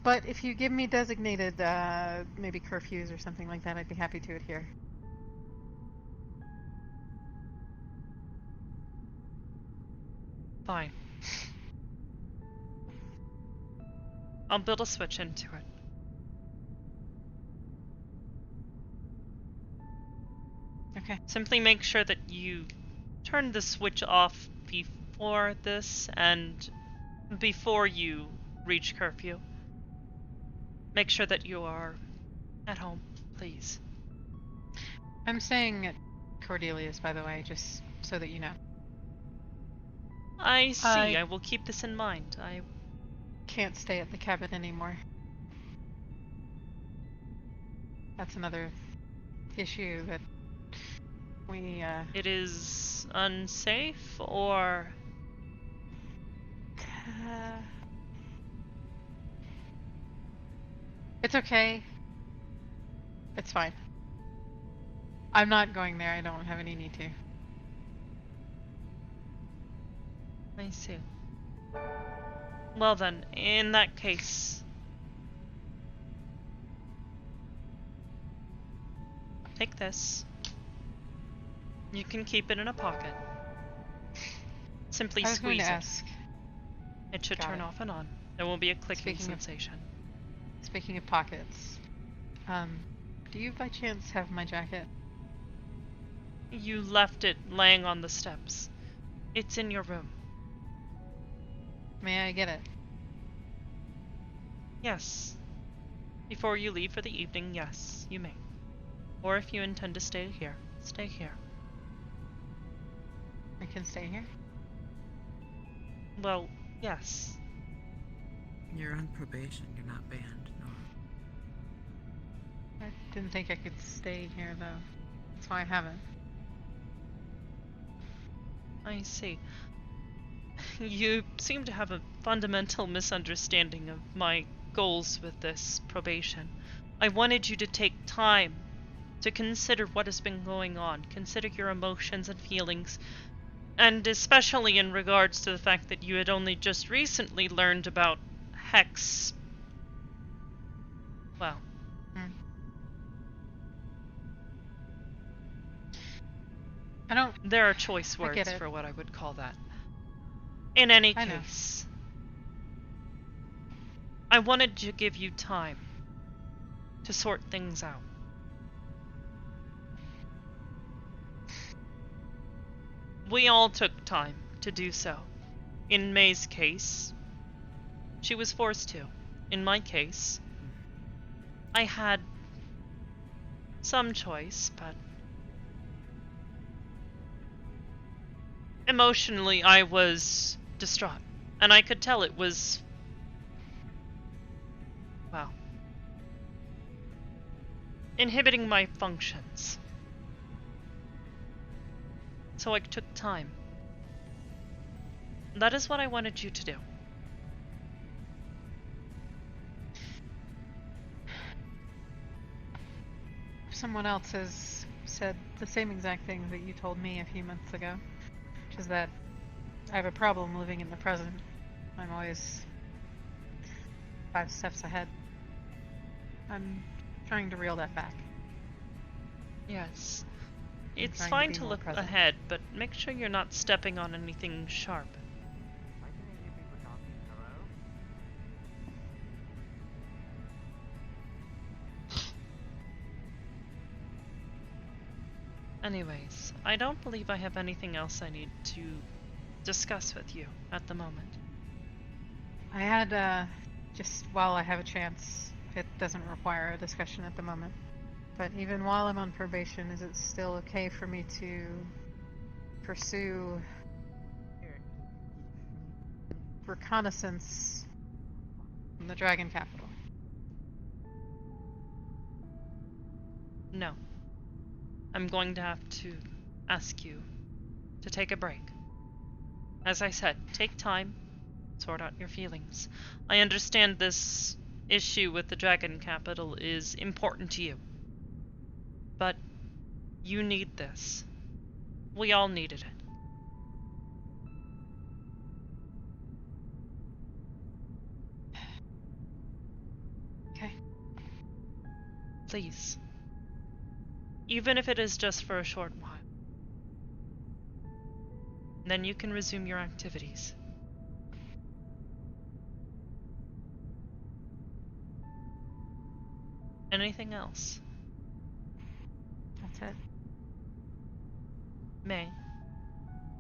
But if you give me designated, maybe curfews or something like that, I'd be happy to adhere. Fine. I'll build a switch into it. Okay. Simply make sure that you turn the switch off before this and before you reach curfew. Make sure that you are at home, please. I'm staying at Cordelia's, by the way, just so that you know. I see. I will keep this in mind. I Can't stay at the cabin anymore. That's another issue that we, It is unsafe, or it's okay. It's fine. I'm not going there. I don't have any need to. I see. Well then, in that case, take this. You can keep it in a pocket. Simply I was going squeeze to it. ask. It should Got turn it. off and on. There will be a clicking Speaking of- sensation. Speaking of pockets, do you by chance have my jacket? You left it laying on the steps. It's in your room. May I get it? Yes. Before you leave for the evening, yes, you may. Or if you intend to stay here, stay here. I can stay here? Well, yes. You're on probation. You're not banned. No. I didn't think I could stay here, though. That's why I haven't. I see. You seem to have a fundamental misunderstanding of my goals with this probation. I wanted you to take time to consider what has been going on, consider your emotions and feelings, and especially in regards to the fact that you had only just recently learned about Hex. Well, I don't. there are choice I get words it. for what I would call that. In any I know. case, I wanted to give you time to sort things out. We all took time to do so. In May's case, she was forced to. In my case, I had some choice, but emotionally I was distraught. And I could tell it was, well, inhibiting my functions. So I took time. That is what I wanted you to do. Someone else has said the same exact thing that you told me a few months ago, which is that I have a problem living in the present. I'm always 5 steps ahead. I'm trying to reel that back. Yes. I'm It's trying to fine be to more look present. ahead, but make sure you're not stepping on anything sharp. Why can I hear people talking? Hello? Anyways, I don't believe I have anything else I need to discuss with you at the moment. I had, just while I have a chance, it doesn't require a discussion at the moment. But even while I'm on probation, is it still okay for me to pursue Here. reconnaissance from the Dragon Capital? No. I'm going to have to ask you to take a break. As I said, take time, sort out your feelings. I understand this issue with the Dragon Capital is important to you. But you need this. We all needed it. Okay. Please. Even if it is just for a short while. Then you can resume your activities. Anything else? That's it. May,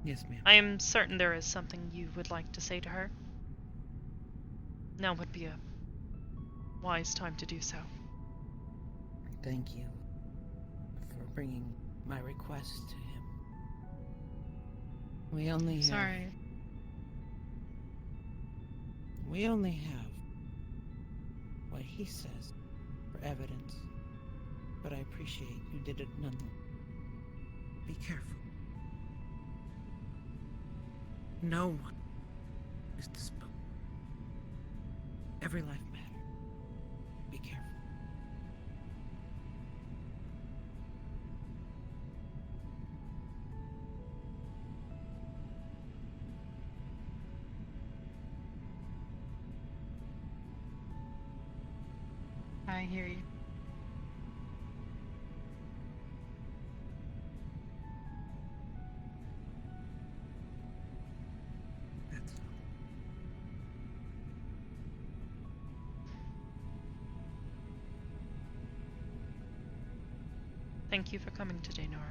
Yes, ma'am. I am certain there is something you would like to say to her. Now would be a wise time to do so. Thank you for bringing my request to him. We only have... Sorry. We only have what he says for evidence, but I appreciate you did it nonetheless. Be careful. No one is disposed. Every life matters. Be careful. I hear you. That's all. Thank you for coming today, Nora.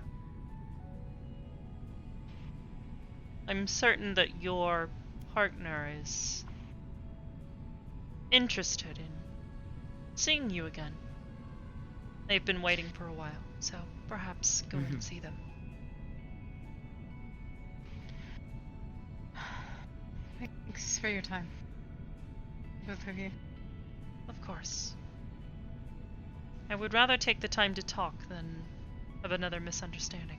I'm certain that your partner is interested in seeing you again. They've been waiting for a while, so perhaps go and see them. Thanks for your time. Both of you. Of course. I would rather take the time to talk than have another misunderstanding.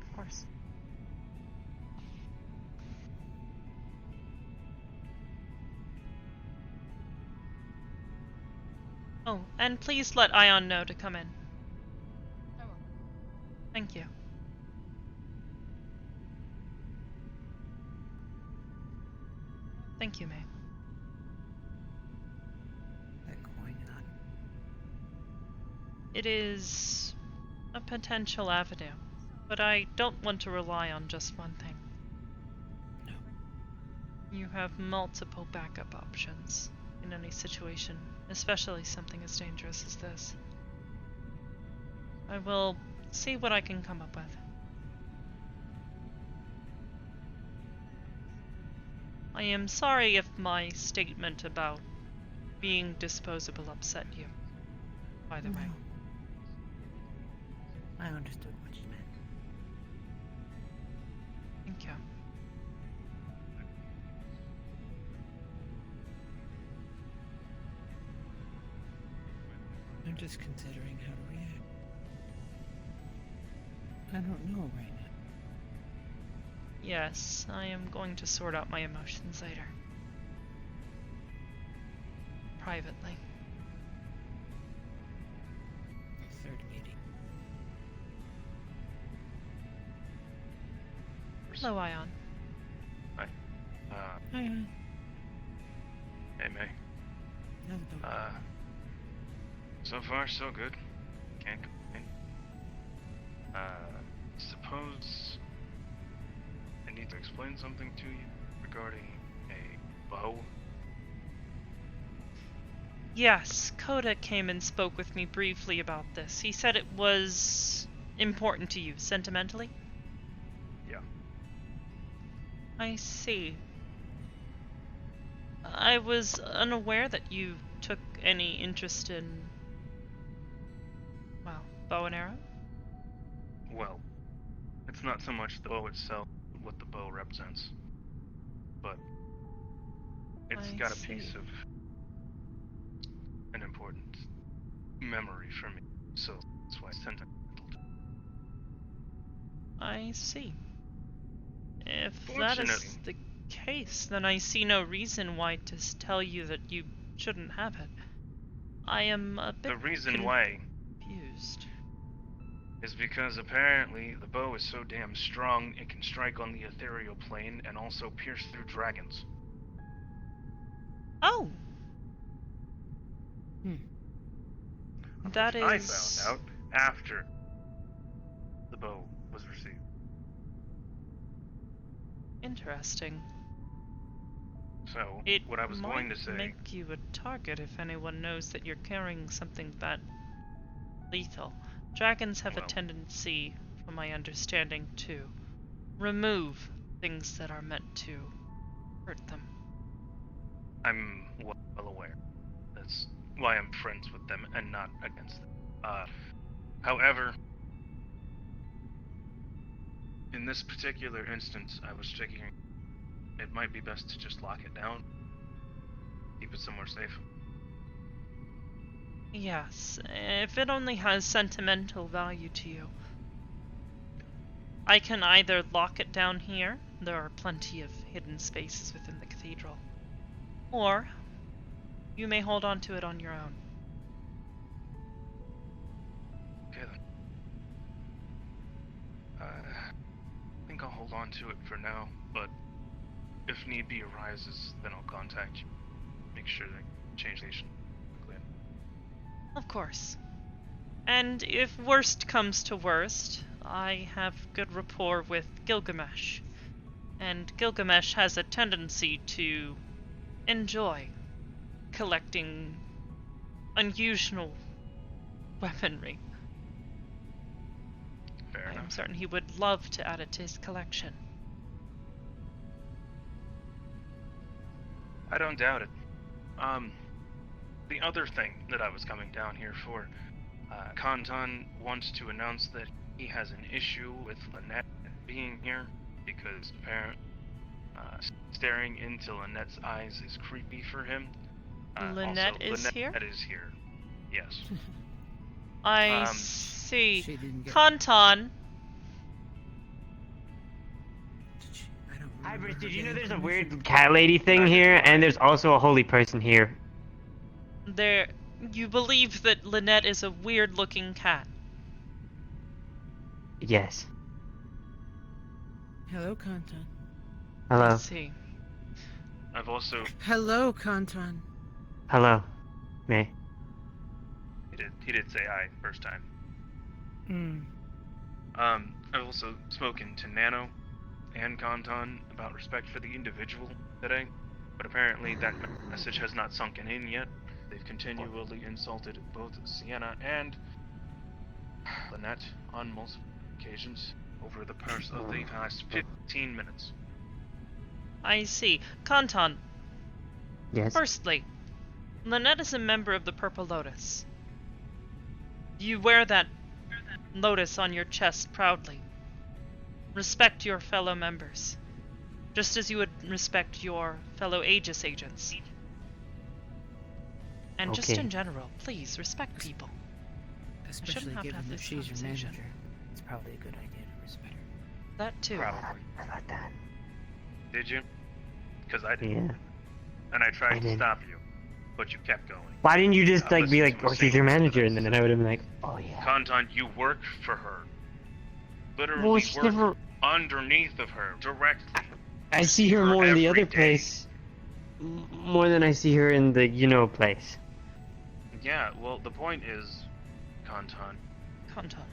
Of course. Oh, and please let Ion know to come in. I will. Thank you. Thank you, May. That coin on. It is a potential avenue, but I don't want to rely on just one thing. No. You have multiple backup options in any situation, especially something as dangerous as this. I will see what I can come up with. I am sorry if my statement about being disposable upset you, by the way. No. I understood what you meant. Thank you. I'm just considering how to react. I don't know right now. Yes, I am going to sort out my emotions later. Privately. Third meeting. Hello, Ion. Hi. Hey, May. How's it going? So far, so good. Can't complain. Suppose I need to explain something to you regarding a bow. Yes, Coda came and spoke with me briefly about this. He said it was important to you, sentimentally? Yeah. I see. I was unaware that you took any interest in, well, bow and arrow? Well, it's not so much the bow itself, but what the bow represents. But it's I got a see. piece of an important memory for me, so that's why it's sentimental. I see. If that is Fortunately- the case, then I see no reason why to tell you that you shouldn't have it. I am a bit The reason why confused. is because apparently the bow is so damn strong it can strike on the ethereal plane and also pierce through dragons. Oh! Of That course, I is... found out after the bow was received. Interesting. So, It what I was might going to say... make you a target if anyone knows that you're carrying something that lethal. Dragons have a Well. tendency, from my understanding, to remove things that are meant to hurt them. I'm well aware. That's why I'm friends with them and not against them. However, in this particular instance, I was checking. It might be best to just lock it down. Keep it somewhere safe. Yes, if it only has sentimental value to you. I can either lock it down here, there are plenty of hidden spaces within the cathedral, or you may hold on to it on your own. Okay then. I think I'll hold on to it for now, but if need be arises, then I'll contact you. Make sure that I change the station quickly. Of course. And if worst comes to worst, I have good rapport with Gilgamesh. And Gilgamesh has a tendency to enjoy collecting unusual weaponry. Fair I am enough. certain he would love to add it to his collection. I don't doubt it. The other thing that I was coming down here for, Kantan wants to announce that he has an issue with Lynette being here because apparently staring into Lynette's eyes is creepy for him. Lynette is Lynette here? is here. Yes. I see. She didn't get. Kantan, I don't remember Hybris, her did you know getting there's a permission. weird cat lady thing Neither here, do I. and there's also a holy person here? you believe that Lynette is a weird-looking cat. Yes. Hello, Kantan. I Hello. see. I've also Hello, Kantan. Hello. May. he did say hi first time. Hmm. I've also spoken to Nano and Kantan about respect for the individual today, but apparently that message has not sunken in yet. They've continually insulted both Sienna and Lynette on multiple occasions over the course of the past 15 minutes. I see. Kantan, Yes. firstly, Lynette is a member of the Purple Lotus. You wear that lotus on your chest proudly. Respect your fellow members, just as you would respect your fellow Aegis agents. And just Okay. in general, please respect people. Especially have to given have that this she's your conversation. manager. It's probably a good idea to respect her. That too. Probably. How about that? Did you? Because I did. Yeah. And I I tried to did. stop you, but you kept going. Why didn't you just like be Listen like, to me oh, she's say your most of manager, and this. then I would have been like, oh yeah. Kantan, you work for her. Literally Well, she work never. underneath of her, directly. I see her more in the every other day. place, more than I see her in the place. Yeah, well, the point is, Kantan, Kantan.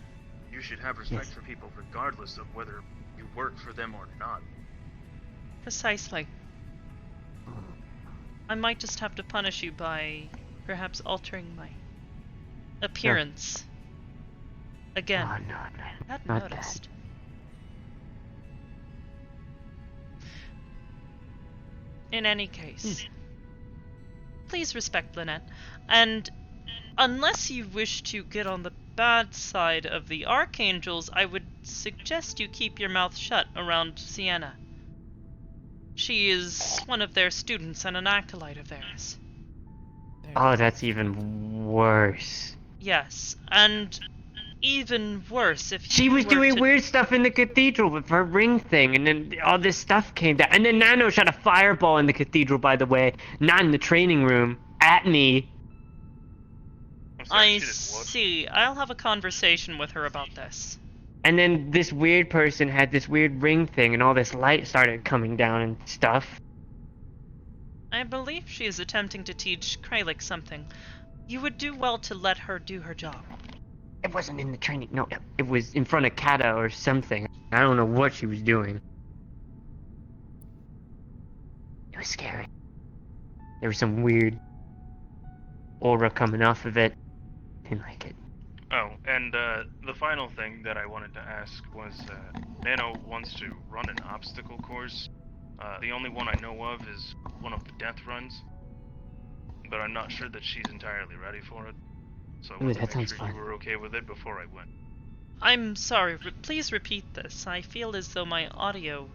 you should have respect Yes. for people regardless of whether you work for them or not. Precisely. I might just have to punish you by perhaps altering my appearance. Again, Oh no, no. I hadn't not that. noticed. In any case, please respect Lynette, and unless you wish to get on the bad side of the Archangels, I would suggest you keep your mouth shut around Sienna. She is one of their students and an acolyte of theirs. Oh, that's even worse. Yes, and even worse if She you was were doing to... weird stuff in the cathedral with her ring thing, and then all this stuff came down. And then Nano shot a fireball in the cathedral, by the way, not in the training room, at me. I'm sorry, I she did what? see. I'll have a conversation with her about this. And then this weird person had this weird ring thing, and all this light started coming down and stuff. I believe she is attempting to teach Kralik something. You would do well to let her do her job. It wasn't in the training. No, it was in front of Kata or something. I don't know what she was doing. It was scary. There was some weird aura coming off of it. Didn't like it. Oh, and the final thing that I wanted to ask was, Nano wants to run an obstacle course. The only one I know of is one of the death runs, but I'm not sure that she's entirely ready for it. So I Ooh, wanted that to make sounds sure fun. you were okay with it before I went. I'm sorry, please repeat this. I feel as though my audio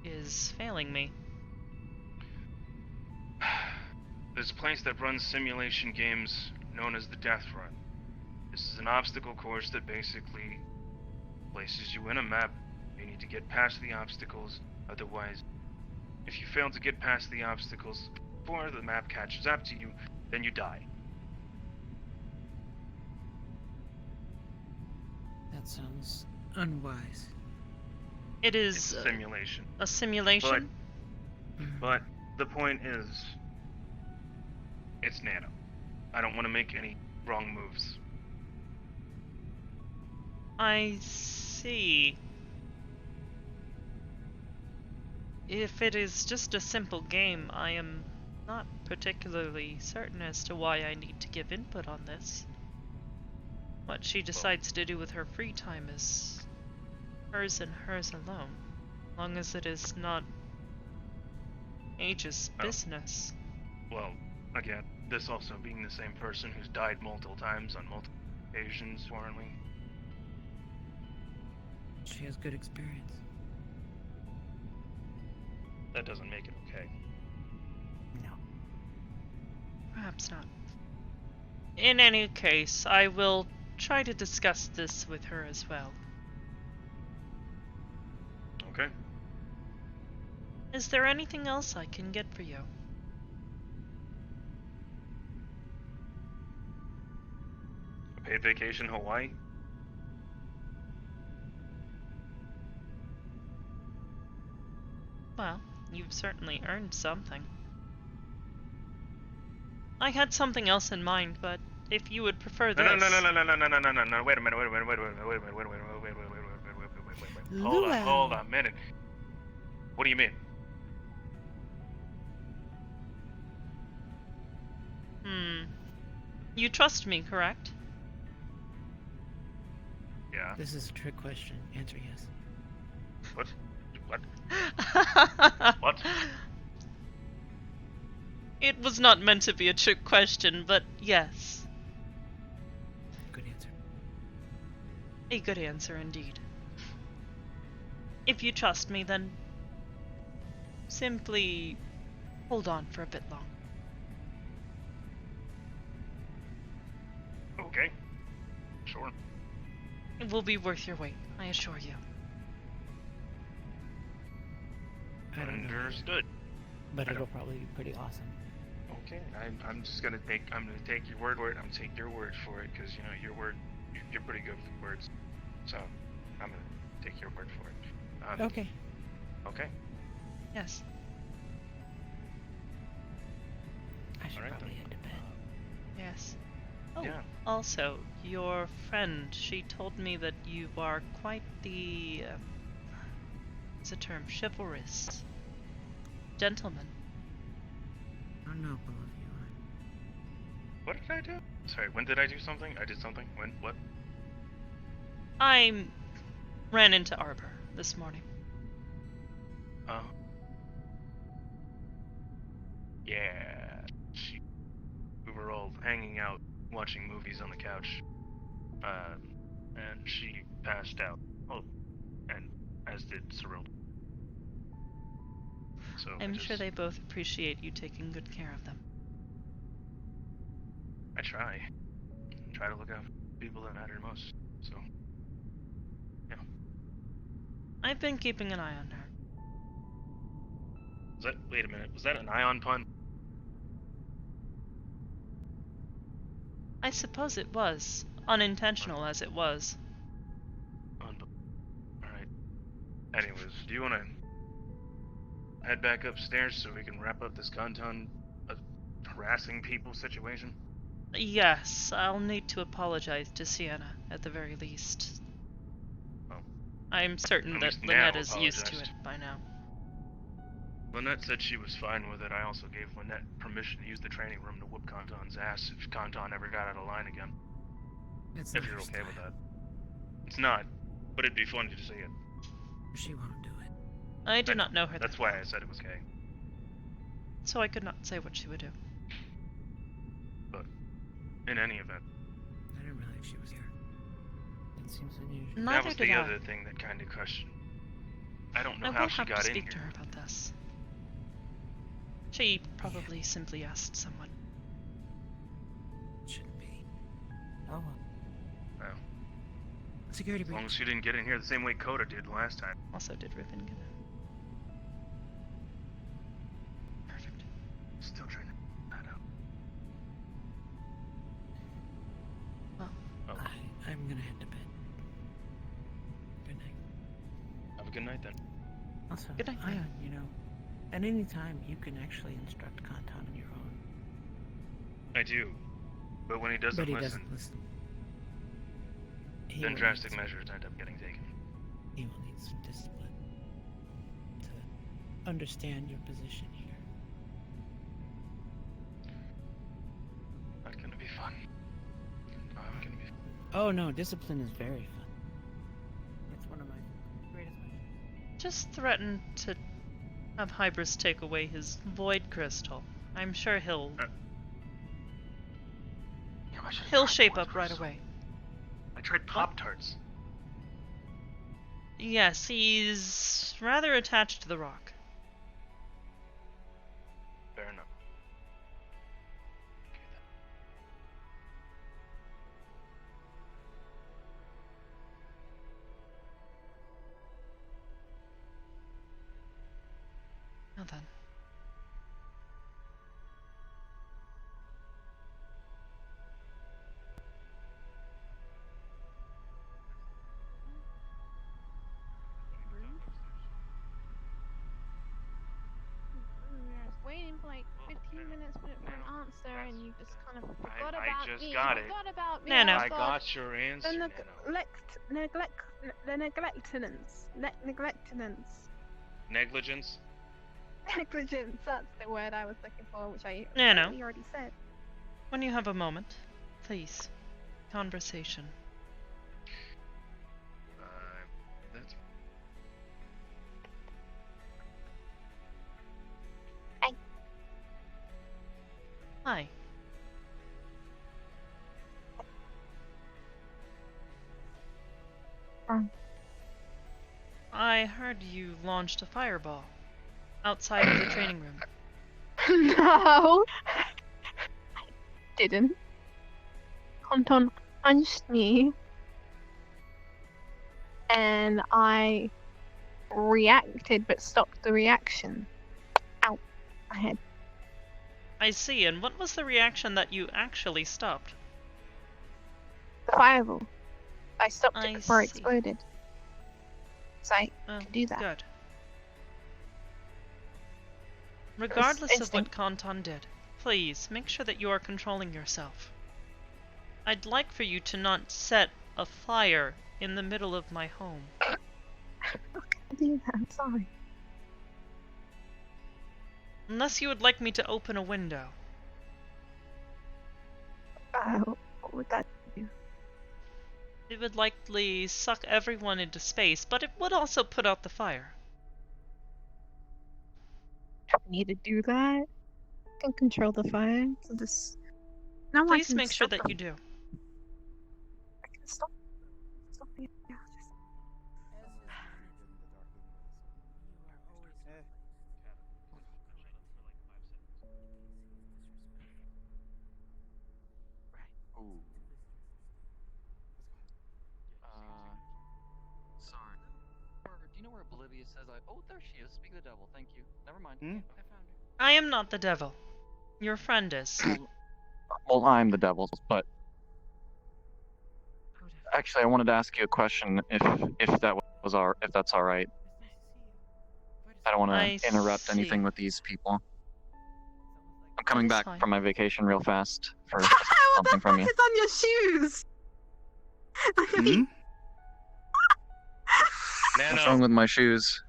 is failing me. There's a place that runs simulation games known as the Death Run. This is an obstacle course that basically places you in a map. You need to get past the obstacles, otherwise, if you fail to get past the obstacles before the map catches up to you, then you die. That sounds unwise. It is It's a simulation. a simulation. But the point is, it's Nano. I don't want to make any wrong moves. I see. If it is just a simple game, I am not particularly certain as to why I need to give input on this. What she decides to do with her free time is hers and hers alone, as long as it is not Aegis' business. Well, again, this also being the same person who's died multiple times on multiple occasions, warrantly. She has good experience. That doesn't make it okay. No. Perhaps not. In any case, I will try to discuss this with her as well. Okay. Is there anything else I can get for you? A paid vacation Hawaii? Well, you've certainly earned something. I had something else in mind, but if you would prefer this... No, wait a minute, hold on a minute. What do you mean? You trust me, correct? Yeah. This is a trick question. Answer yes. What? What? What? It was not meant to be a trick question, but yes. Good answer. A good answer indeed. If you trust me, then simply hold on for a bit longer. Okay. Sure. It will be worth your wait, I assure you. I don't know, Understood. but I it'll don't- probably be pretty awesome. Okay, I'm just gonna take your word for it. I'm gonna take your word for it, because you know you're pretty good with words. So I'm gonna take your word for it. Okay. Okay. Yes. I should Alright probably then. head to bed. Yes. Oh, Yeah. also, your friend, she told me that you are quite the, what's the term, chivalrous gentleman. I don't know if all of you What did I do? Sorry, when did I do something? I did something? When? What? I ran into Arbor this morning. Oh. Yeah. We were all hanging out, watching movies on the couch. And she passed out. Oh, and as did Cyril. So I'm sure they both appreciate you taking good care of them. I try to look out for people that matter most. So, yeah. I've been keeping an eye on her. Wait a minute, was that an ion pun? I suppose it was, unintentional as it was. Alright. Anyways, do you want to head back upstairs so we can wrap up this Kanton harassing people situation? Yes, I'll need to apologize to Sienna, at the very least. Well, I'm certain at that least Lynette Nano is used to it apologized. by now. Lynette said she was fine with it. I also gave Lynette permission to use the training room to whoop Kanton's ass if Kanton ever got out of line again. It's If not you're her okay with style. that. It's not, but it'd be funny to see it. She won't do it. I do I not know her. That's that why well, I said it was okay. so I could not say what she would do. But in any event, I didn't realize she was here. It seems unusual. that Neither was did the I. other thing that kind of questioned. I don't know I how will she have to got in speak here. to her about this. She probably simply asked someone. It shouldn't be. Oh well. Well, Security as long as breach. she didn't get in here the same way Coda did last time. Also, did Ribbon get in? Perfect. Still trying to find that out. Well, Oh, I'm gonna head to bed. Good night. have a good night then. Also, Good night, Ion, you know, at any time you can actually instruct Kanton on your own. I do. But when he doesn't But he listen, doesn't listen. He then will drastic need some- measures end up getting taken. He will need some discipline to understand your position here. Not gonna be fun. Not gonna be fun. Oh no, discipline is very fun. It's one of my greatest pleasures. just threaten to have Hybris take away his void crystal. I'm sure he'll Yeah, I should've he'll tried shape more up right first. away. I tried Pop-Tarts. Yes, he's rather attached to the rock. Fair enough. Okay then. Now then. I was waiting for like 15 minutes for an answer, and you just kind of forgot I about just me. got You it. forgot about me. No, no. Oh, I God. got your answer, The Nano. neglectance. Negligence? Negligence, that's the word I was looking for, which I No, no. apparently already said. When you have a moment, please. Conversation. That's... Hi. I heard you launched a fireball outside of the training room. No! I didn't. Kanton punched me. And I reacted but stopped the reaction. Ow. My head. I see, and what was the reaction that you actually stopped? The fireball. I stopped I it before it see. exploded. So I Oh, could do that. good. Regardless of what instinct. Kanton did, please make sure that you are controlling yourself. I'd like for you to not set a fire in the middle of my home. I do that, I'm sorry. Unless you would like me to open a window. What would that do? It would likely suck everyone into space, but it would also put out the fire. I need to do that. I can control the fire. So this. No, I Please can make sure stop that you them. do. I can stop the yeah, just- Ooh. Sorry. Do you know where Oblivious says I... Oh, there she is. Speak of the devil. Thank you. Never mind. Hmm? I found her. I am not the devil. Your friend is. Well, I'm the devil, but... Actually, I wanted to ask you a question, if that was if that's all right. I don't want I to interrupt see. anything with these people. I'm coming That's back fine. from my vacation real fast for What something the from fuck you. is on your shoes? I Hmm? mean, What's wrong Nano, with my shoes?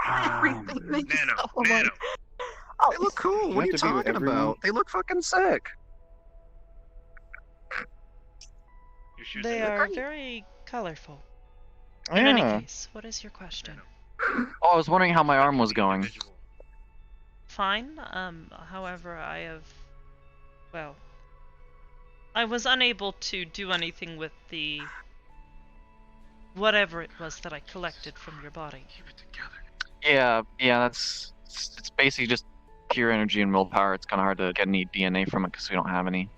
everything makes Nano, stuff. I'm like, Nano. oh, They look cool. You What are have you to be with talking everyone. about? They look fucking sick. Your shoes They are are very colorful. In any case, what is your question? Oh, I was wondering how my arm was going. Fine. However, well, I was unable to do anything with the whatever it was that I collected from your body. Yeah, that's it's basically just pure energy and willpower. It's kind of hard to get any DNA from it because we don't have any.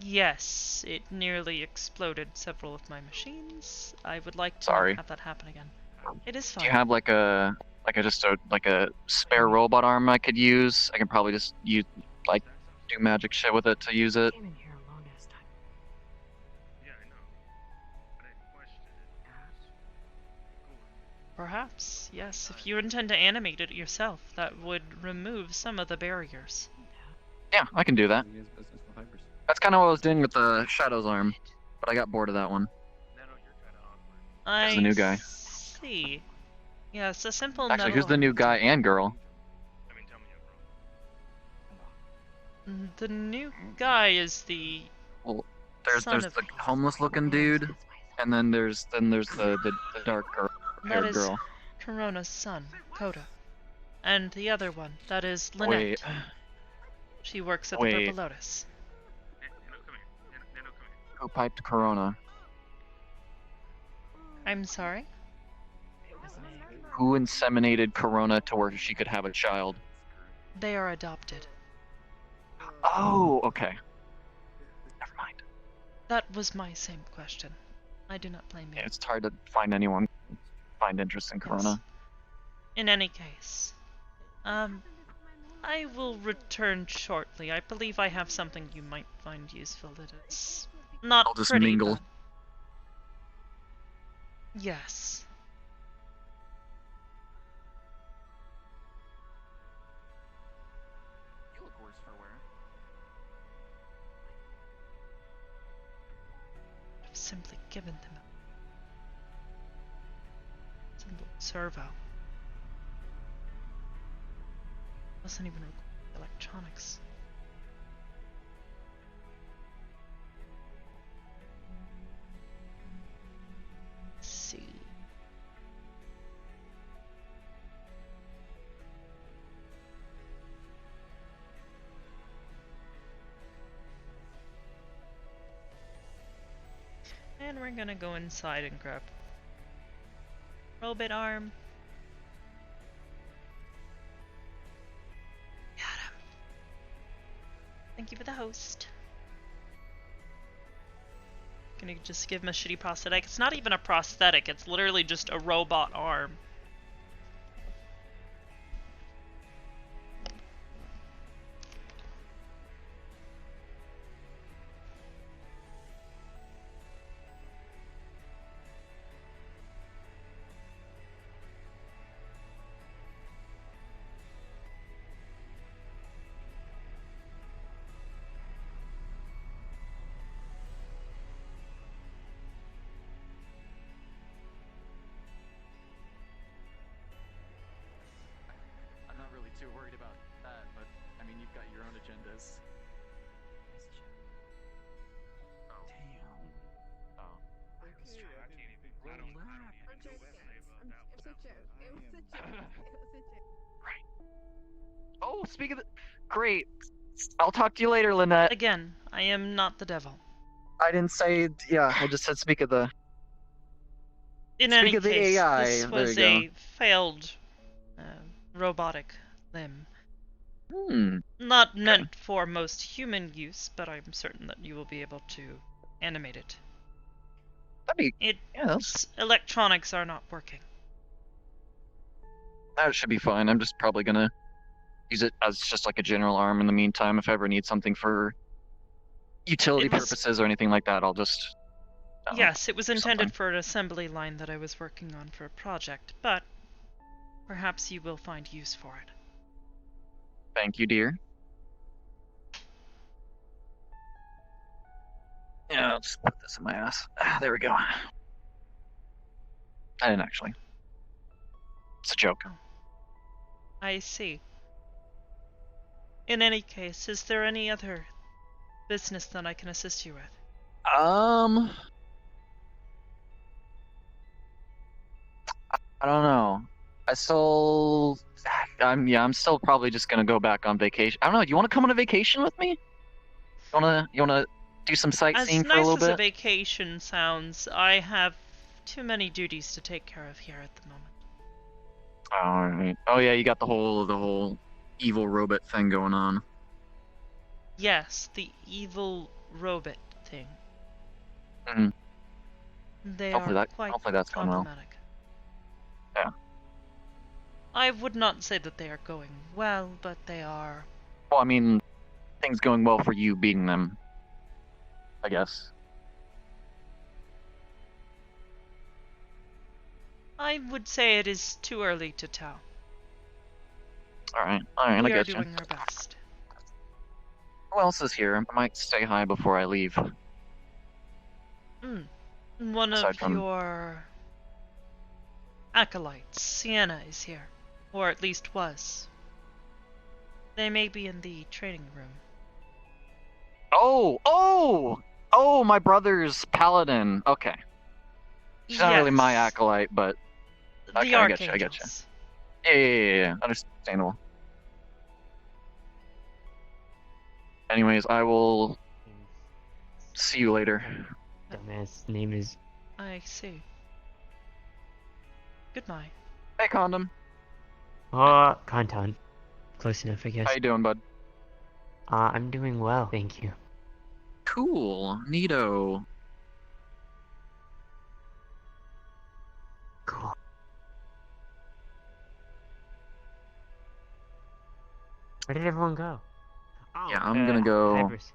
Yes, it nearly exploded several of my machines. I would like to Sorry. not have that happen again. It is Do fine. you have like a spare robot arm I could use? I can probably just use do magic shit with it to use it. Yeah, I know. I didn't question it. Cool. Perhaps, yes. If you intend to animate it yourself, that would remove some of the barriers. Yeah, I can do that. That's kind of what I was doing with the Shadow's arm, but I got bored of that one. Nano, you're kind of awkward. I Who's the new guy? see. Yes, a simple Actually, metal who's the new guy and girl? I mean, tell me I'm wrong. The new guy is the There's Son the of- homeless-looking dude, and then there's the dark that haired is girl. Corona's son, Coda. And the other one, that is Lynette. Wait, She works at the Wait. Purple Lotus. Nano, come here. Nano, come here. who piped Corona? I'm sorry? Who inseminated Corona to where she could have a child? They are adopted. Oh, okay. Never mind. That was my same question. I do not blame you. Yeah, it's hard to find anyone find interest in Corona. In any case, I will return shortly. I believe I have something you might find useful. It is not I'll just pretty, mingle. but- Yes. You look worse for wear. I've simply given them a simple servo. Doesn't even require electronics. Let's see. And we're gonna go inside and grab robot arm. Got him. Thank you for the host. Gonna just give him a shitty prosthetic. It's not even a prosthetic, it's literally just a robot arm. I'm not really too worried about that, but I mean, you've got your own agendas. Oh. I can't even. I don't even know what to say about that one. Right. Oh, speak of the... Great. I'll talk to you later, Lynette. Again, I am not the devil. I didn't say... Yeah, I just said speak of the... In Speak any of the case, AI, this there was you a failed robotic limb. Not meant for most human use, but I'm certain that you will be able to animate it. That'd be... Its Yeah, that's... electronics are not working. That should be fine. I'm just probably gonna use it as just like a general arm in the meantime. If I ever need something for utility It was- purposes or anything like that, I'll just... Yes, it was intended something. for an assembly line that I was working on for a project, but perhaps you will find use for it. Thank you, dear. Yeah, I'll just put this in my ass. There we go. I didn't actually. It's a joke. I see. In any case, is there any other business that I can assist you with? I don't know. I'm still probably just gonna go back on vacation. I don't know. Do you want to come on a vacation with me? You wanna do some sightseeing As for a nice little as a bit? vacation sounds, I have too many duties to take care of here at the moment. All right. Oh yeah, you got the whole evil robot thing going on. Yes, the evil robot thing. Hmm. They Hopefully are quite hopefully that's going well. problematic. Yeah. I would not say that they are going well, but they are. Well, I mean, things going well for you beating them, I guess. I would say it is too early to tell. All right, I We are get you. doing our best. Who else is here? I might stay high before I leave. One Aside of from- your acolytes, Sienna, is here. Or at least was. They may be in the training room. Oh, my brother's paladin. Okay. She's not really my acolyte, but The okay, I get you. archangels. Yeah. Understandable. Anyways, I will see you later. Dumbass name is. I see. Good night. Hey, Condom. Conton. Close enough, I guess. How you doing, bud? I'm doing well, thank you. Cool. Neato. Cool. Where did everyone go? Oh, Yeah, I'm gonna go. Hybris.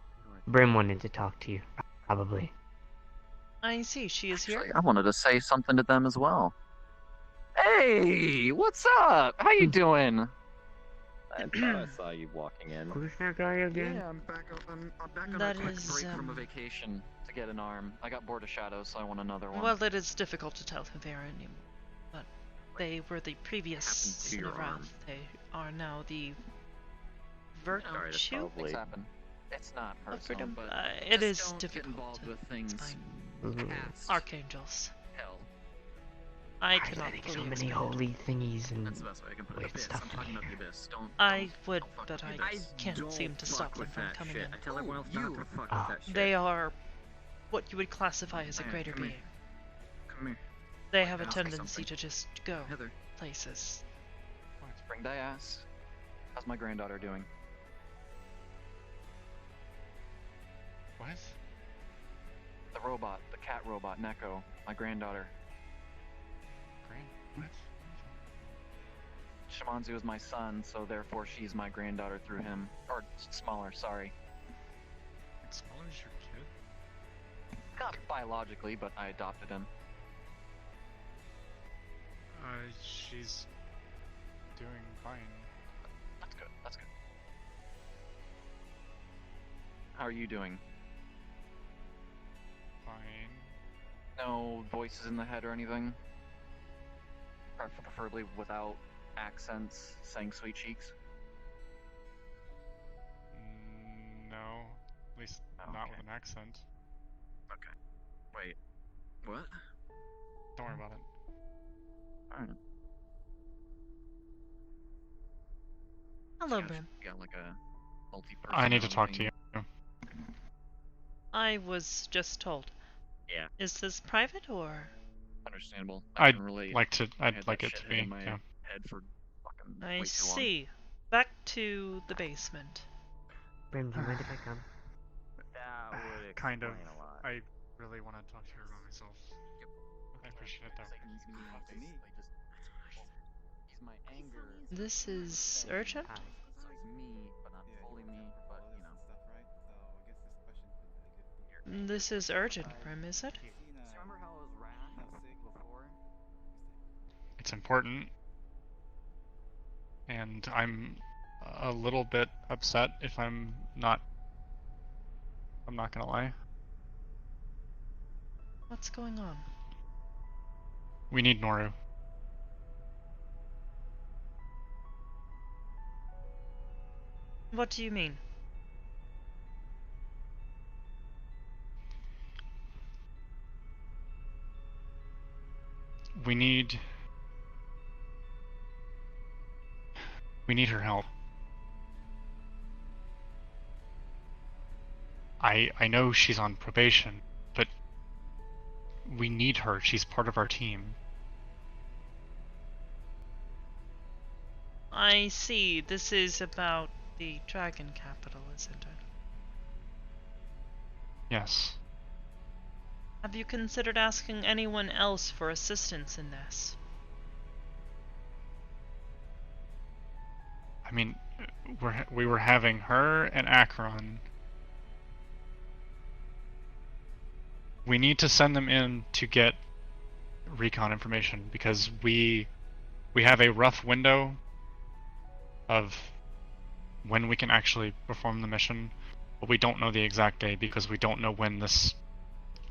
Brim wanted to talk to you, probably. I see, she is Actually, here. I wanted to say something to them as well. Hey, what's up? How you doing? I thought I saw you walking in. Who's that guy again? Yeah, I'm back on That a quick is, break from a vacation to get an arm. I got bored of shadows, so I want another one. Well, it is difficult to tell who they are anymore. But they were the previous happened to Son your of arm? Wrath. They are now the Sorry, that's Virtue? probably- Things happen. It's not personal, Freedom. but It just is don't get difficult. involved with It's things fine. past Archangels. hell. I Why cannot letting so fully many explain it. holy thingies and That's the best way I can put it. weird Abyss. stuff I'm in talking about here. the abyss. Don't. I would, don't fuck but with I the abyss. can't seem to stop them from coming in. tell everyone else not to fuck Oh. with that shit. They are what you would classify as a Hey, greater come here. being. Come here, They have a I'll say tendency something. to just go Heather. places. Spring Dias. How's my granddaughter doing? What? The robot, the cat robot, Neko, my granddaughter. What? Shimanzu is my son, so therefore she's my granddaughter through him. Or smaller, sorry. Smaller is your kid? Not biologically, but I adopted him. She's doing fine. That's good, that's good. How are you doing? Fine. No voices in the head or anything? Preferably without accents, saying sweet cheeks? No. At least not with an accent. Okay. Wait. What? Don't worry about it. Alright. Hello, Brim. You got like a multi-person. I need to talk to you. I was just told. Yeah. Is this private or? Understandable. I'd can relate. like to. I I'd had like that it to shithead be. in my Yeah. head for fucking I way too long. see. Back to the basement. Brim, do you mind if I come? That would Kind of. explain a lot. I really want to talk to her about myself. I appreciate it though. He's my anger. This is urgent? So he's me, but not fully me, but you know. This is urgent, Brim, is it? Do you remember how it was wrath before? It's important. And I'm a little bit upset if I'm not gonna lie. What's going on? We need Noru. What do you mean? We need her help. I know she's on probation, but we need her. She's part of our team. I see. This is about the Dragon Capital, isn't it? Yes. Have you considered asking anyone else for assistance in this? I mean, we were having her and Akron. We need to send them in to get recon information because we have a rough window of when we can actually perform the mission, but we don't know the exact day because we don't know when this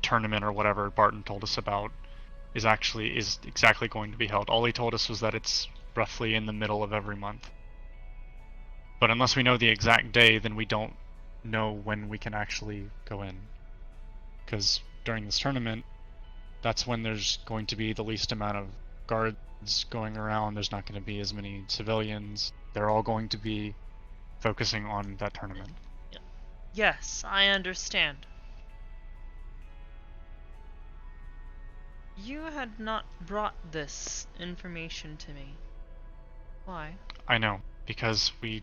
tournament or whatever Barton told us about is exactly going to be held. All he told us was that it's roughly in the middle of every month. But unless we know the exact day, then we don't know when we can actually go in. Because during this tournament, that's when there's going to be the least amount of guards going around. There's not going to be as many civilians. They're all going to be focusing on that tournament. Yes, I understand. You had not brought this information to me. Why? I know, because we...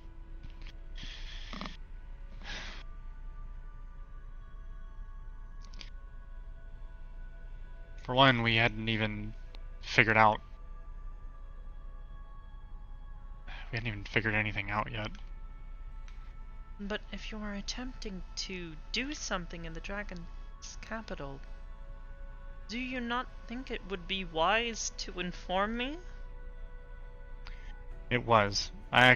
For one, we hadn't even figured out... We hadn't even figured anything out yet. But if you are attempting to do something in the Dragon's capital, do you not think it would be wise to inform me? It was. I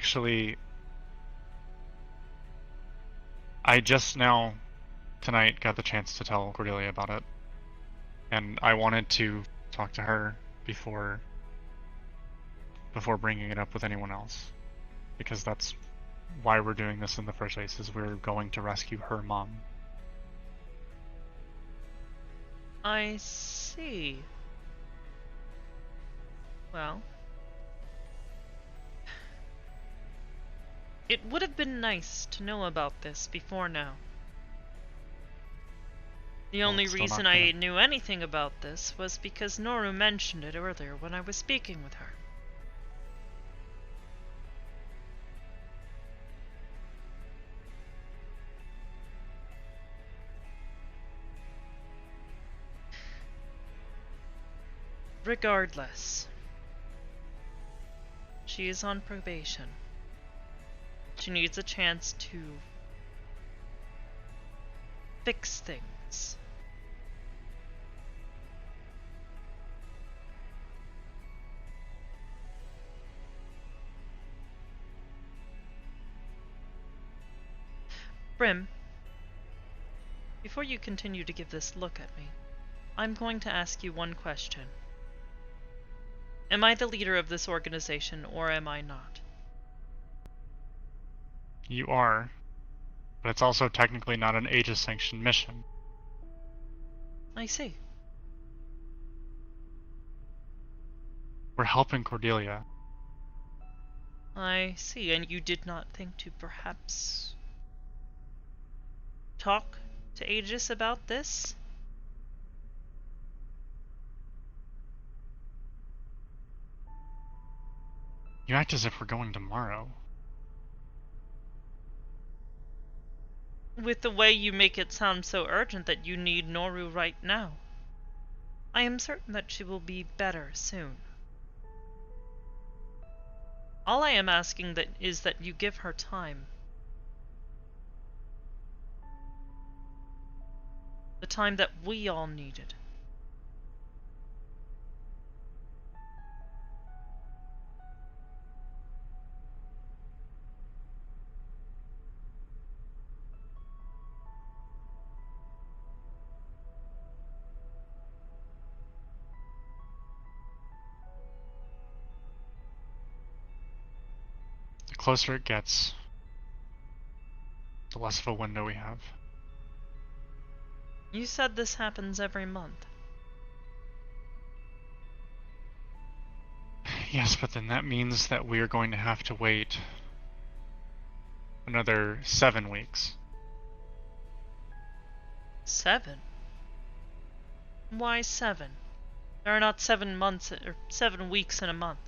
just now, tonight, got the chance to tell Cordelia about it. And I wanted to talk to her before bringing it up with anyone else. Because that's why we're doing this in the first place, is we're going to rescue her mom. I see. Well, it would have been nice to know about this before now. The only it's still reason not I gonna- knew anything about this was because Noru mentioned it earlier when I was speaking with her. Regardless, she is on probation. She needs a chance to fix things. Brim, before you continue to give this look at me, I'm going to ask you one question. Am I the leader of this organization, or am I not? You are. But it's also technically not an Aegis-sanctioned mission. I see. We're helping Cordelia. I see, and you did not think to perhaps talk to Aegis about this? You act as if we're going tomorrow. With the way you make it sound so urgent that you need Noru right now. I am certain that she will be better soon. All I am asking is that you give her time. The time that we all needed. The closer it gets, the less of a window we have. You said this happens every month. Yes, but then that means that we're going to have to wait another 7 weeks. 7? Why 7? There are not 7 months or 7 weeks in a month.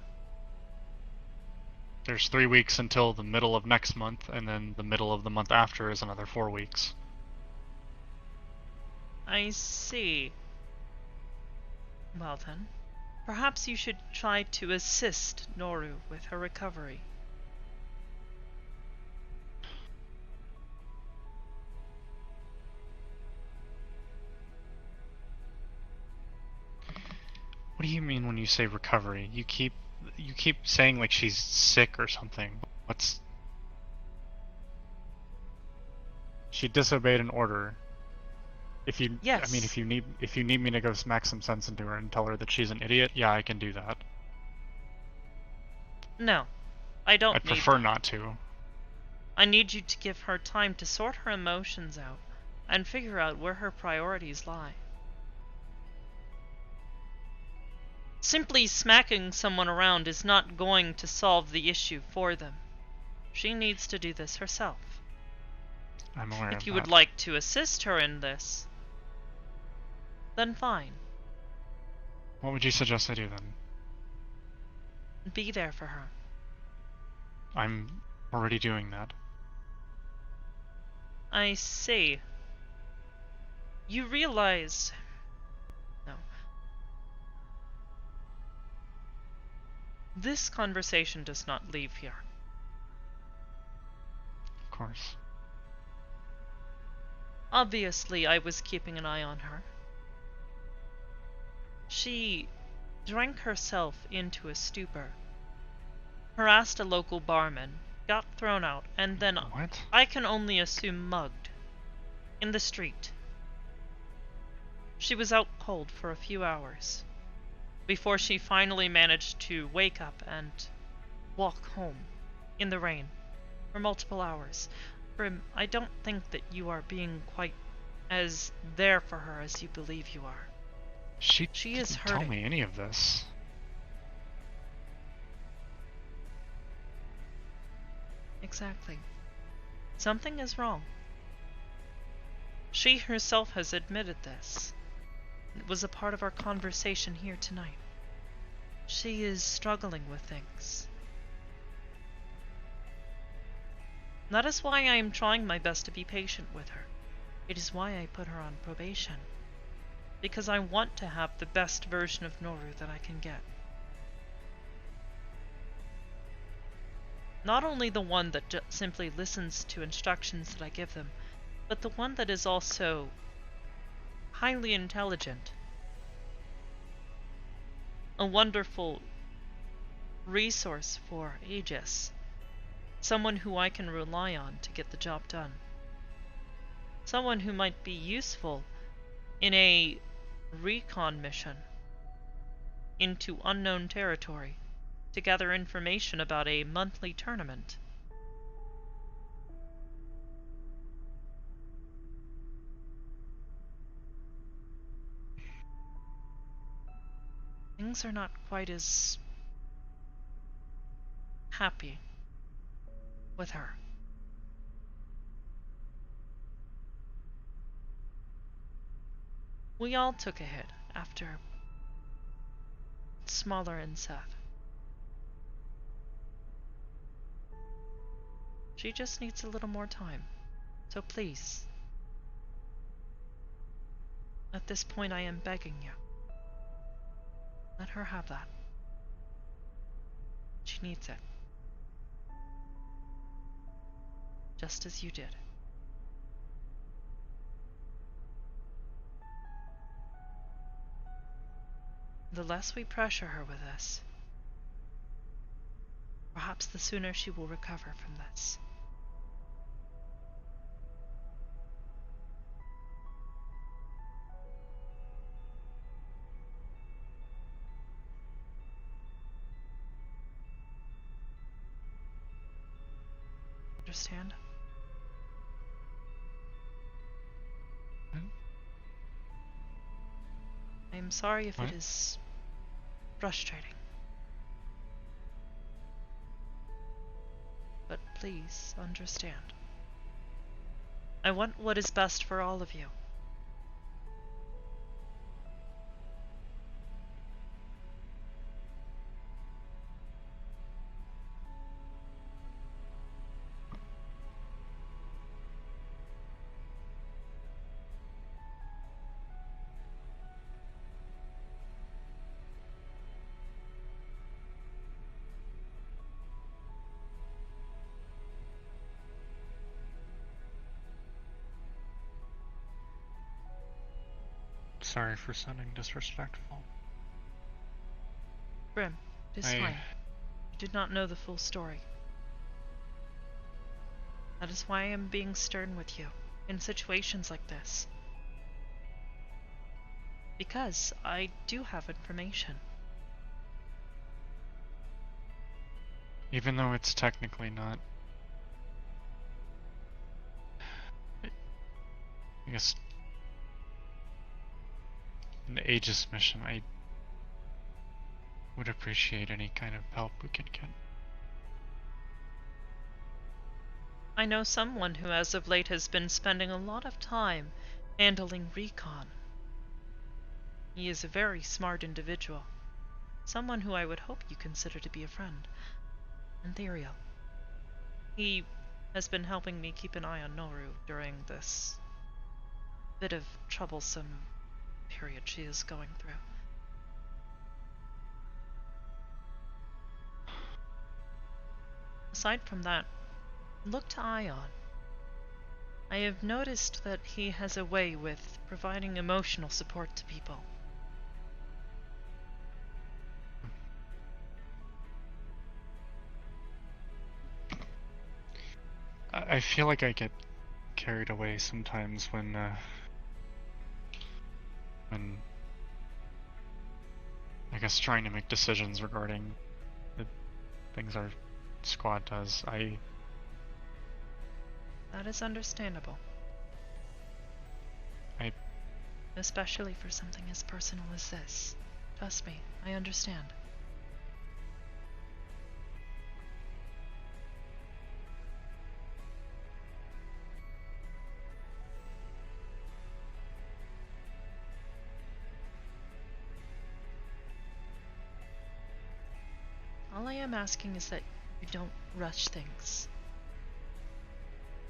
There's 3 weeks until the middle of next month, and then the middle of the month after is another 4 weeks. I see. Well then, perhaps you should try to assist Noru with her recovery. What do you mean when you say recovery? You keep saying like she's sick or something. What's... She disobeyed an order. If you, Yes. I mean, if you need me to go smack some sense into her and tell her that she's an idiot, yeah, I can do that. No, I don't I'd need prefer that. not to. I need you to give her time to sort her emotions out and figure out where her priorities lie. Simply smacking someone around is not going to solve the issue for them. She needs to do this herself. I'm aware of If you that. would like to assist her in this, then fine. What would you suggest I do then? Be there for her. I'm already doing that. I see. You realize... No. This conversation does not leave here. Of course. Obviously, I was keeping an eye on her. She drank herself into a stupor, harassed a local barman, got thrown out, and then What? I can only assume mugged. In the street. She was out cold for a few hours, before she finally managed to wake up and walk home, in the rain, for multiple hours. Grim, I don't think that you are being quite as there for her as you believe you are. She is didn't tell hurting. me any of this. Exactly. Something is wrong. She herself has admitted this. It was a part of our conversation here tonight. She is struggling with things. That is why I am trying my best to be patient with her. It is why I put her on probation. Because I want to have the best version of Noru that I can get. Not only the one that simply listens to instructions that I give them, but the one that is also highly intelligent. A wonderful resource for Aegis. Someone who I can rely on to get the job done. Someone who might be useful in a recon mission into unknown territory to gather information about a monthly tournament. Things are not quite as happy with her. We all took a hit after Smaller and Seth. She just needs a little more time. So please. At this point I am begging you. Let her have that. She needs it. Just as you did. The less we pressure her with this, perhaps the sooner she will recover from this. Understand? I am sorry if What? it is frustrating. But please understand. I want what is best for all of you. Sorry for sounding disrespectful. Brim, it is fine. You did not know the full story. That is why I am being stern with you in situations like this. Because I do have information. Even though it's technically not. I guess. An Aegis mission, I would appreciate any kind of help we could get. I know someone who as of late has been spending a lot of time handling recon. He is a very smart individual. Someone who I would hope you consider to be a friend. Ethereal. He has been helping me keep an eye on Noru during this bit of troublesome period she is going through. Aside from that, look to Ion. I have noticed that he has a way with providing emotional support to people. I feel like I get carried away sometimes when I guess trying to make decisions regarding the things our squad does. That is understandable. Especially for something as personal as this. Trust me, I understand. All I am asking is that you don't rush things.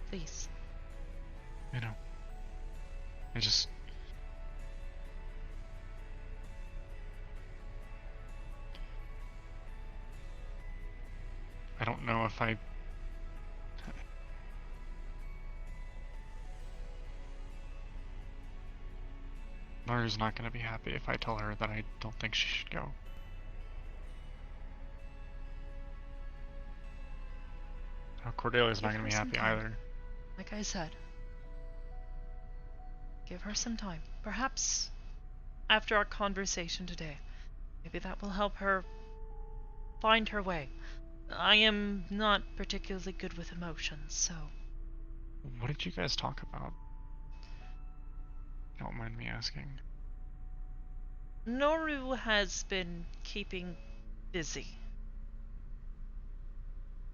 Please. I know. I don't know if Noru's not going to be happy if I tell her that I don't think she should go. Cordelia's not going to be happy either. Like I said, give her some time. Perhaps after our conversation today, maybe that will help her find her way. I am not particularly good with emotions, so... What did you guys talk about? Don't mind me asking. Noru has been keeping busy.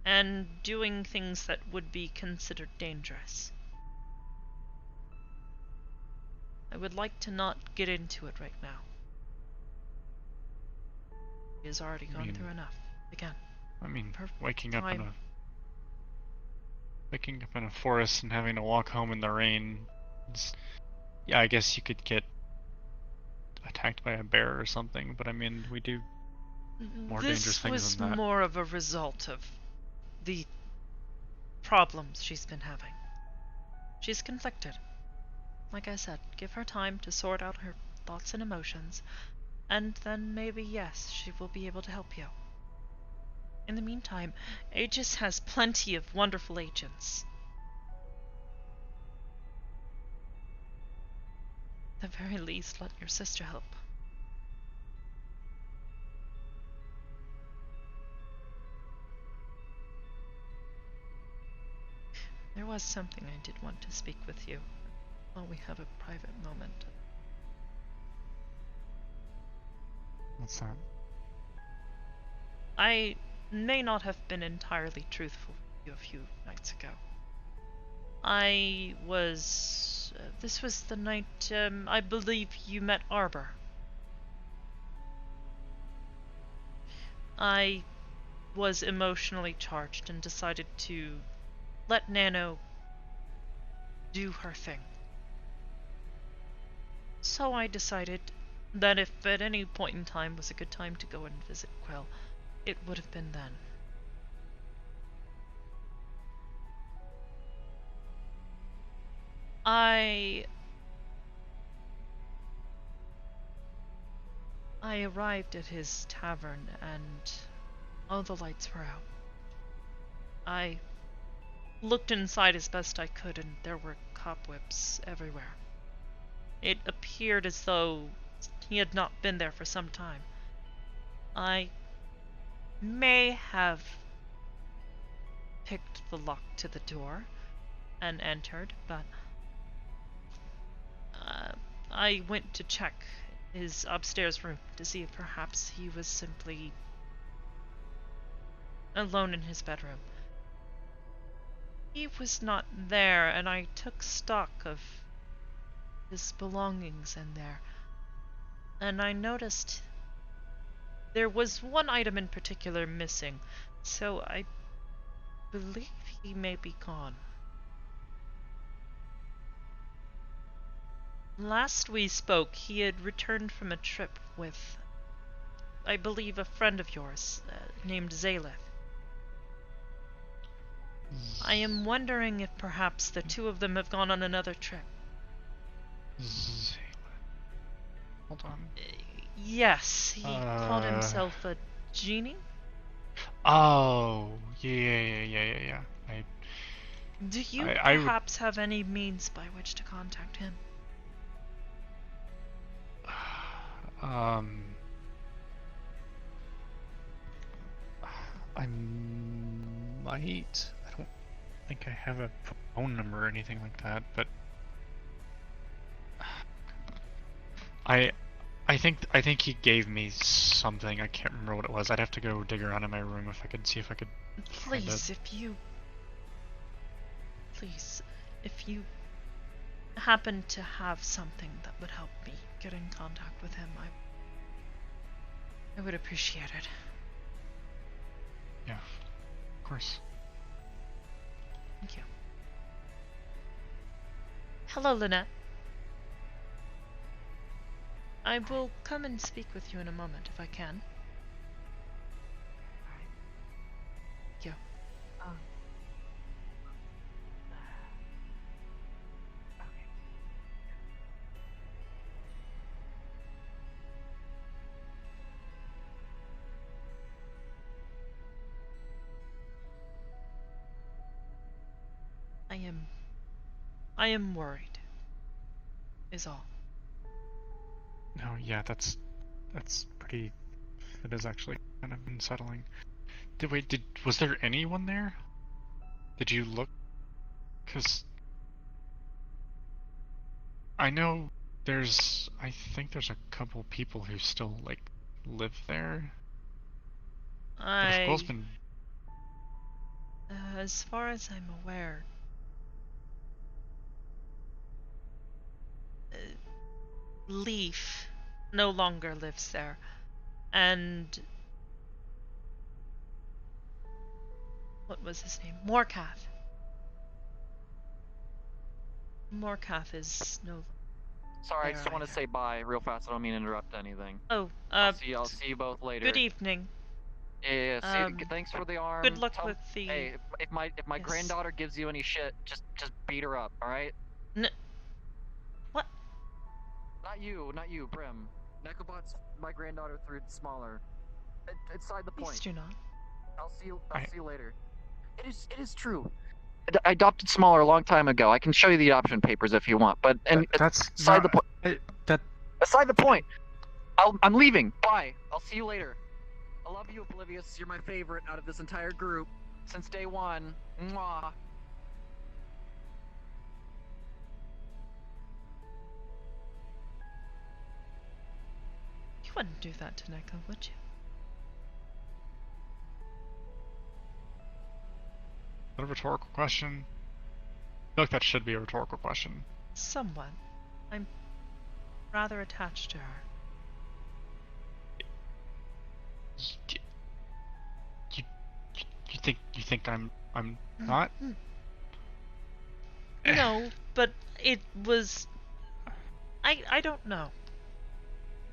And doing things that would be considered dangerous. I would like to not get into it right now. He has already gone through enough. Again. Waking up in a forest and having to walk home in the rain. Yeah, I guess you could get attacked by a bear or something, but I mean, we do more dangerous things than that. This was more of a result of the problems she's been having. She's conflicted. Like I said, give her time to sort out her thoughts and emotions, and then maybe, yes, she will be able to help you. In the meantime, Aegis has plenty of wonderful agents. At the very least, let your sister help. There was something I did want to speak with you while we have a private moment. What's that? I may not have been entirely truthful with you a few nights ago. I was... this was the night, I believe you met Arbor. I was emotionally charged and decided to let Nano do her thing. So I decided that if at any point in time was a good time to go and visit Quill, it would have been then. I arrived at his tavern and all the lights were out. I looked inside as best I could and there were cobwebs everywhere. It appeared as though he had not been there for some time. I may have picked the lock to the door and entered, but I went to check his upstairs room to see if perhaps he was simply alone in his bedroom. He was not there, and I took stock of his belongings in there, and I noticed there was one item in particular missing, so I believe he may be gone. Last we spoke, he had returned from a trip with, I believe, a friend of yours, named Zaleth. I am wondering if perhaps the two of them have gone on another trip. Zaleth. Hold on. Yes, he called himself a genie? Oh, yeah. Do you I perhaps have any means by which to contact him? I might. I don't think I have a phone number or anything like that, but I think he gave me something. I can't remember what it was. I'd have to go dig around in my room if I could see if I could. Please, if you happen to have something that would help me get in contact with him, I would appreciate it. Yeah, of course. Thank you. Hello, Lynette. I will come and speak with you in a moment if I can. Thank you. I am worried, is all. No, yeah, that's pretty. It is actually kind of unsettling. Was there anyone there? Did you look? 'Cause I know I think there's a couple people who still like live there. But if Quill's been. As far as I'm aware, Leaf no longer lives there, and what was his name? Morcath. Morcath is no. Sorry, I just want to say bye real fast. I don't mean to interrupt anything. Oh, I'll see you both later. Good evening. Yeah. Thanks for the arm. Good luck with the. Hey, if my granddaughter gives you any shit, just beat her up, all right? What? Not you, Brim. Nekobot's my granddaughter through smaller. It's side the point. Please do not. I'll see you later. It is true. I adopted smaller a long time ago. I can show you the adoption papers if you want, but that's beside the point. Beside the point. I'm leaving. Bye. I'll see you later. I love you, Oblivious. You're my favorite out of this entire group since day one. Mwah. wouldn't do that to Neko, would you? Is that a rhetorical question? I feel like that should be a rhetorical question. Somewhat. I'm rather attached to her. You think I'm not? No, but it was... I don't know.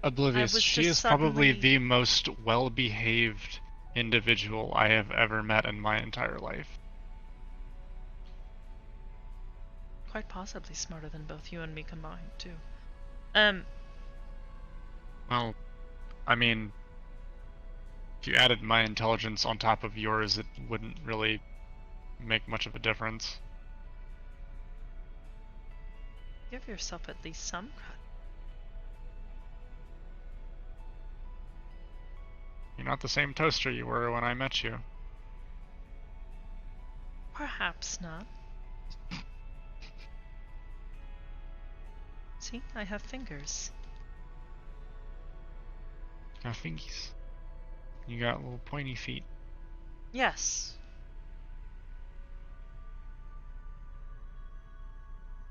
Oblivious, was she just is probably suddenly- the most well-behaved individual I have ever met in my entire life. Quite possibly smarter than both you and me combined, too. Well, I mean, if you added my intelligence on top of yours, it wouldn't really make much of a difference. Give yourself at least some credit. You're not the same toaster you were when I met you. Perhaps not. See, I have fingers. Got fingies. You got little pointy feet. Yes.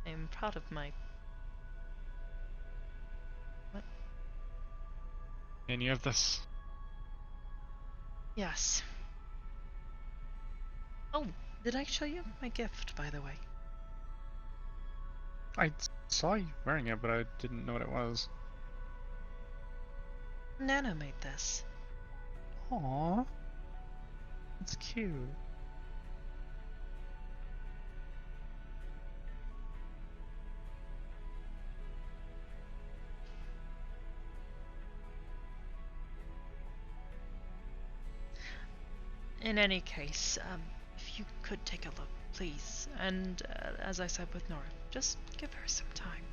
I am proud of my... What? And you have this. Yes. Oh, did I show you my gift, by the way? I saw you wearing it, but I didn't know what it was. Nana made this. Aww. It's cute. In any case, if you could take a look, please. And as I said with Nora, just give her some time.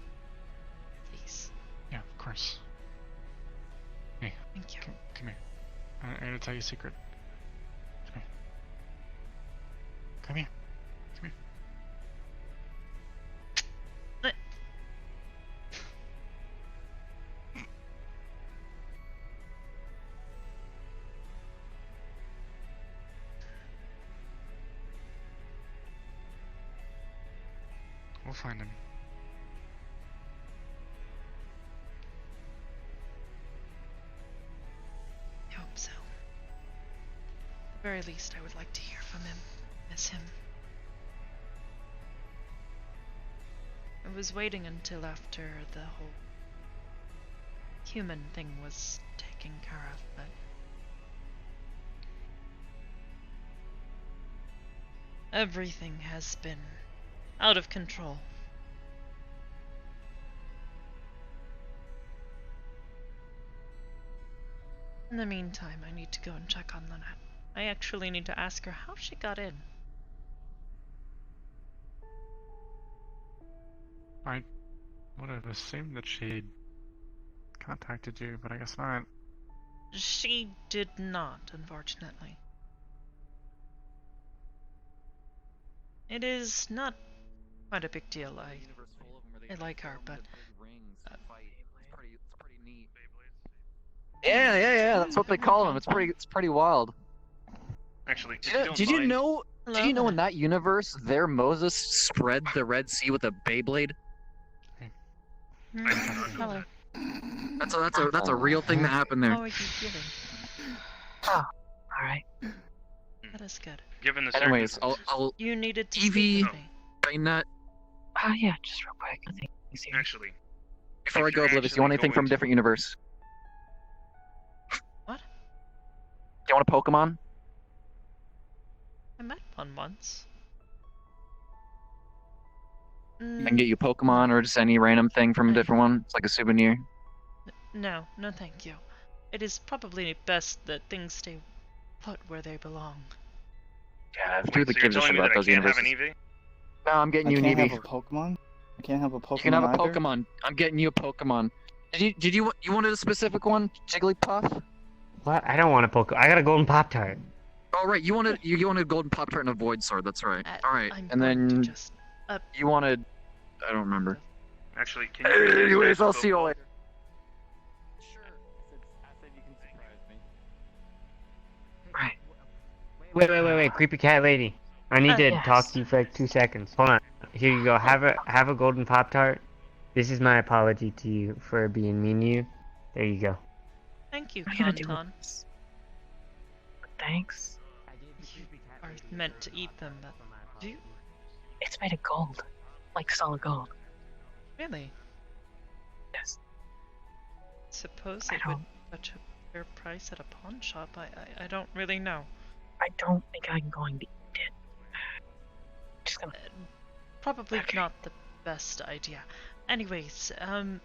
Please. Yeah, of course. Hey, Thank you. come here. I'm gonna tell you a secret. Come here. Come here. Come here. We'll find him. I hope so. At the very least, I would like to hear from him. Miss him. I was waiting until after the whole human thing was taken care of, but everything has been out of control. In the meantime, I need to go and check on Lynette. I actually need to ask her how she got in. I would have assumed that she'd contacted you, but I guess not. She did not, unfortunately. It is not quite a big deal. I like her, but Yeah. That's what they call them. It's pretty wild. Actually, if Did you know? Hello, Did you know in Lynette. that universe, their Moses spread the Red Sea with a Beyblade? Hello. That's a real thing that happened there. How are you feeling? All right. That is good. Given the Anyways, circumstances, I'll You needed to Evie- speak with me. train that. Oh yeah, just real quick. Nothing serious. actually, Before I if go, you're Oblivious, you want actually anything from going a to- different universe? What? Do you want a Pokemon? I met one once. I can get you a Pokemon or just any random thing from a different one. It's like a souvenir. No, thank you. It is probably best that things stay put where they belong. Yeah, Wait, who so that you're gives a telling shit me about that I those can't have universes? an Eevee? No, I'm getting I you an can't have Eevee. a Pokemon? I can't have a Pokemon You can have a either? Pokemon. I'm getting you a Pokemon. Did you wanted a specific one? Jigglypuff? What? I don't want a Pokemon. I got a golden Pop-Tart. Oh right, you wanted a golden Pop-Tart and a Void Sword. That's right. All right, I'm and going to then just you wanted. I don't remember. Actually, can you Anyways, I'll see you later. Wait, creepy cat lady. I need to Yes. talk to you for like 2 seconds. Hold on. Here you go. Have a golden Pop-Tart. This is my apology to you for being mean to you. There you go. Thank you, What are you gonna do with Kanton. this? Thanks. You are meant to eat them, but do you It's made of gold. Like solid gold. really? Yes. Suppose I it would don't- fetch a fair price at a pawn shop. I don't really know. I don't think I'm going to eat it. Just gonna. Probably Okay. not the best idea. Anyways, how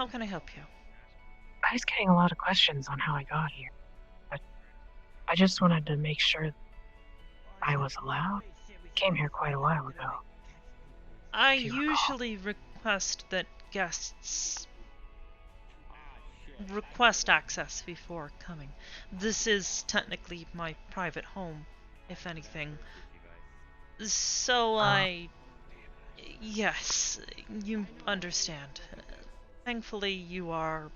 can I help you? I was getting a lot of questions on how I got here. But I just wanted to make sure I was allowed. I came here quite a while ago. I If you recall. usually request that guests request access before coming. This is technically my private home, if anything. So yes, you understand. Thankfully, you are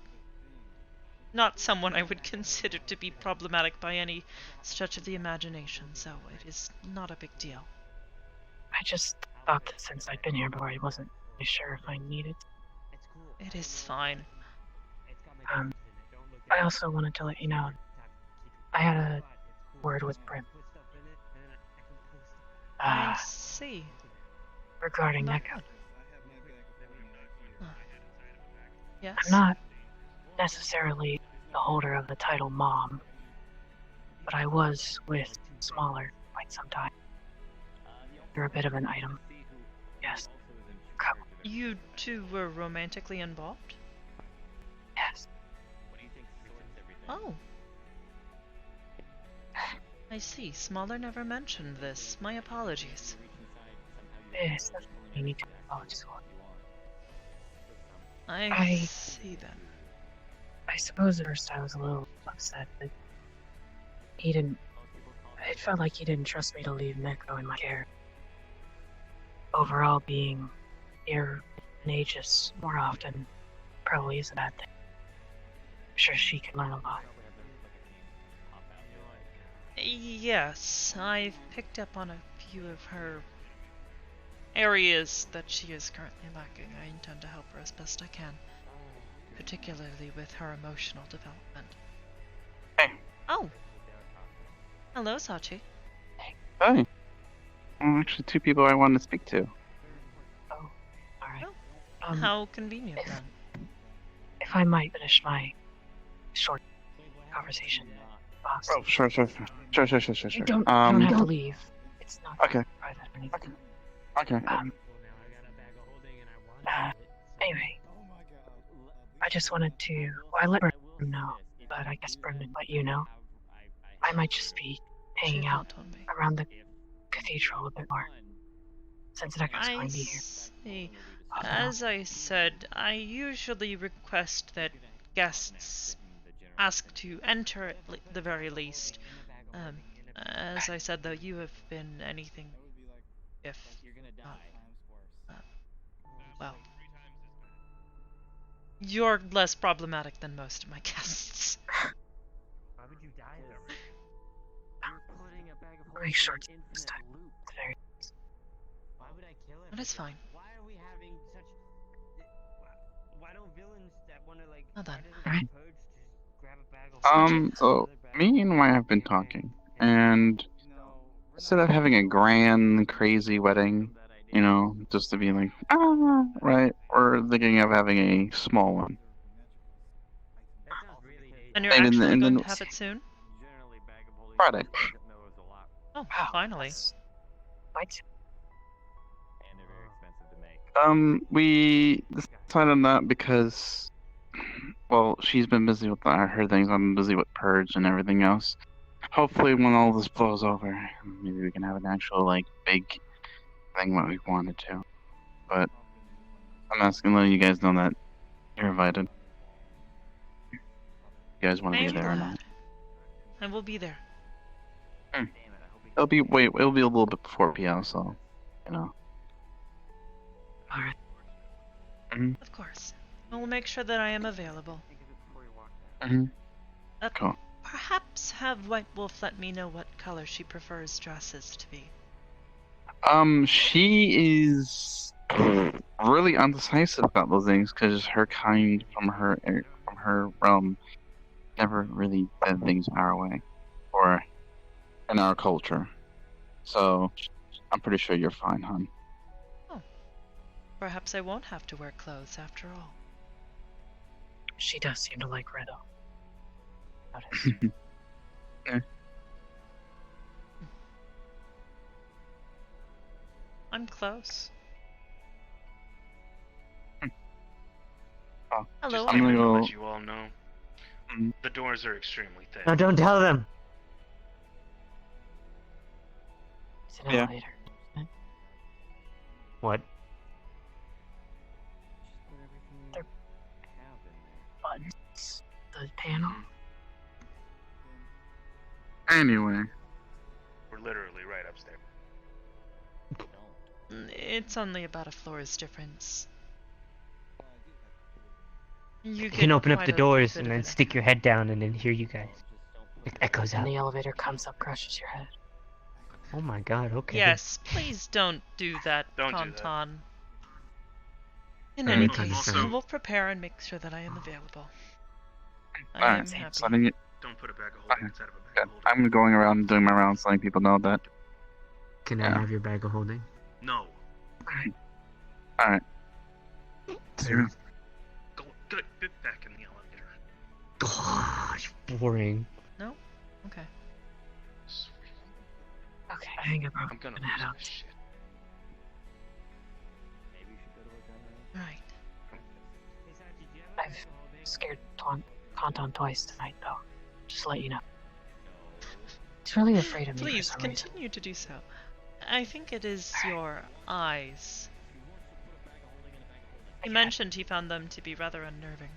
not someone I would consider to be problematic by any stretch of the imagination, so it is not a big deal. I just thought that since I'd been here before, I wasn't really sure if I needed. It is fine. I also wanted to let you know I had a word with Brim. I see. Regarding Not Neko. good. Huh. Yes? I'm not necessarily the holder of the title Mom, but I was with Smaller quite some time. You're a bit of an item. Yes. You two were romantically involved? Yes. Oh. I see. Smaller never mentioned this. My apologies. Yes, that's what you need to apologize for. I see then. I suppose at first I was a little upset that he didn't. It felt like he didn't trust me to leave Neko in my care. Overall, being near an Aegis more often probably is a bad thing. I'm sure she can learn a lot. Yes, I've picked up on a few of her areas that she is currently lacking. I intend to help her as best I can, particularly with her emotional development. Hey. Oh. Hello, Sachi. Hi. Actually, two people I wanted to speak to. Oh, alright. How convenient then. If I might finish my short conversation, boss. Oh, sure. You don't have to leave. It's not Okay. private or anything. Okay. Anyway, I just wanted to. Well, I let Brim know, but I guess Brim didn't let you know. I might just be hanging out around the cathedral a bit more, since Neko's going I to be here. see. As I said, I usually request that guests ask to enter at the very least. As I said, though, you have been anything if not, well, you're less problematic than most of my guests. Why would you die though? Make sure it's this time. It's very. Why would I kill him? But it's fine. Why are we having such? Why don't villains that want to like? Well done. Alright. Purge just grab a bag of So me and Maya have been talking, and instead of having a grand, crazy wedding, you know, just to be like, right, we're thinking of having a small one. And you're And actually then- going to have it soon? Friday. Oh, finally. Quite. We decided on that because, well, she's been busy with her things. I'm busy with Purge and everything else. Hopefully, when all this blows over, maybe we can have an actual, like, big thing what we wanted to. But I'm asking, letting you guys know that you're invited. You guys want to I be am there or glad. not? I will be there. It'll be a little bit before PL, so you know. Alright. Of course. I will make sure that I am available. Cool. perhaps have White Wolf let me know what color she prefers dresses to be. She is really undecisive about those things because her kind from her realm never really did things our way or in our culture. So I'm pretty sure you're fine, hon. Oh. Perhaps I won't have to wear clothes after all. She does seem to like red, though. Notice. Yeah. I'm close. Oh, Hello. I'm gonna To go. let you all know, the doors are extremely thick. No, don't tell them. It's an Yeah. elevator. What? They're buttons. The panel. Anyway. We're literally right upstairs. It's only about a floor's difference. You get can open up quite the a doors bit and of then it. stick your head down and then hear you guys. It echoes And out. the elevator comes up, crushes your head. Oh my god, okay. Yes, please don't do that, Don't do that. Conton. In Any any kind of case, sound. I will prepare and make sure that I am available. I Alright, am happy. setting it. Don't put a bag of holding inside of a bag Good. of holding. I'm going around doing my rounds letting people know that. Can Yeah. I have your bag of holding? No. Alright. Zero. Get back in the elevator. Gosh, boring. No? Okay. Okay, I think I'm I'm gonna gonna head lose out. this shit. Right. I've scared Conton twice tonight, though. Just to let you know. He's really afraid of me for Please some reason. continue to do so. I think it is your eyes. He mentioned he found them to be rather unnerving.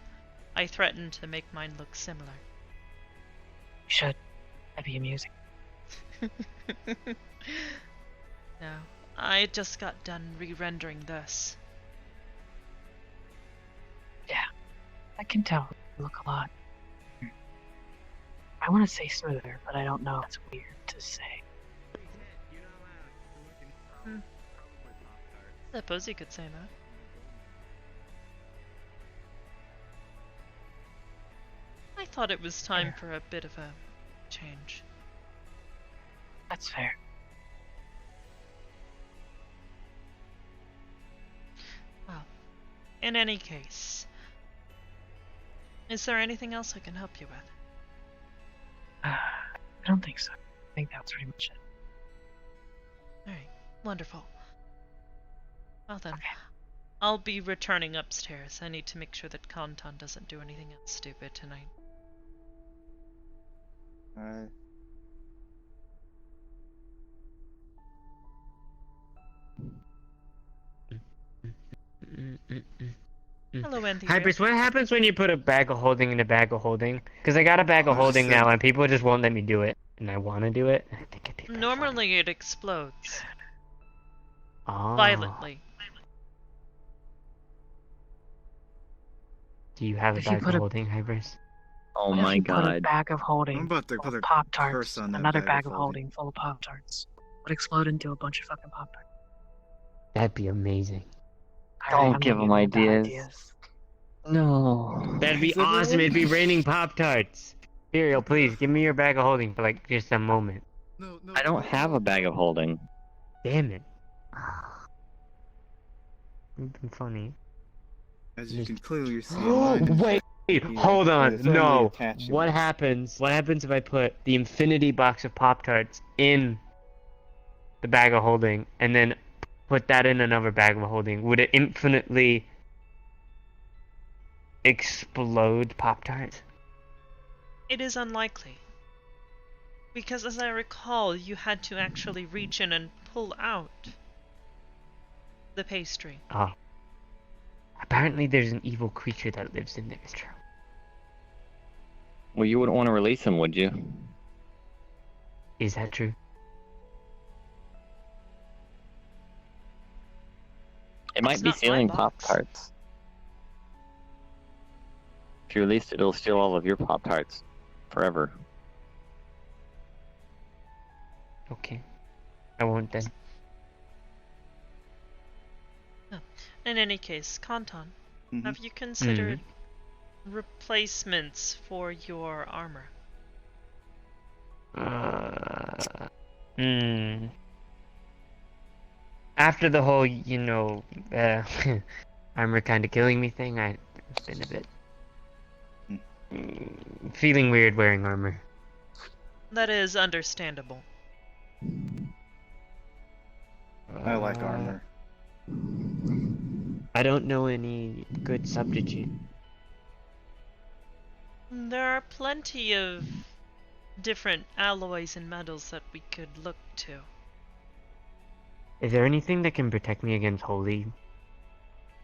I threatened to make mine look similar. You should. That'd be amusing. No, I just got done re-rendering this. Yeah, I can tell. You look a lot. I want to say smoother, but I don't know. It's weird to say. Suppose you could say that. I thought it was time for a bit of a change. That's fair. Well, in any case, is there anything else I can help you with? I don't think so. I think that was pretty much it. Alright, wonderful. Well then, I'll be returning upstairs. I need to make sure that Conton doesn't do anything else stupid tonight. Alright. Hello, Anthony. Hybris, what happens when you put a bag of holding in a bag of holding? Because I got a bag of holding now and people just won't let me do it. And I want to do it. I think it'd be Normally it explodes. Oh. Violently. Do you have a If you bag of put a- holding, Hybris? Oh What if my you put a god. bag of holding I'm about to full put of a Pop-Tarts, curse on that another bag bag of of holding full of Pop-Tarts. Would explode into a bunch of fucking Pop-Tarts. That'd be amazing. Alright, Don't I'm give not him giving bad ideas. No. That'd be awesome. It'd be raining Pop-Tarts. Imperial, please, give me your bag of holding for like just a moment. I don't have a bag of holding. Damn it. You've been funny. As you can clearly see, Wait, hold on. firmly No. attached What happens? What happens if I put the infinity box of Pop-Tarts in the bag of holding and then put that in another bag of holding? Would it infinitely explode Pop-Tarts? It is unlikely. Because as I recall, you had to actually reach in and pull out the pastry. Oh. Apparently there's an evil creature that lives in there, true. Well, you wouldn't want to release him, would you? Is that true? It might It's be not my stealing box. Pop-Tarts. If you release it, it'll steal all of your Pop-Tarts. Forever. Okay. I won't then. In any case, Kanton, Mhm. have you considered replacements for your armor? After the whole, armor kind of killing me thing, I've been a bit feeling weird wearing armor. That is understandable. I like armor. I don't know any good substitute. There are plenty of different alloys and metals that we could look to. Is there anything that can protect me against holy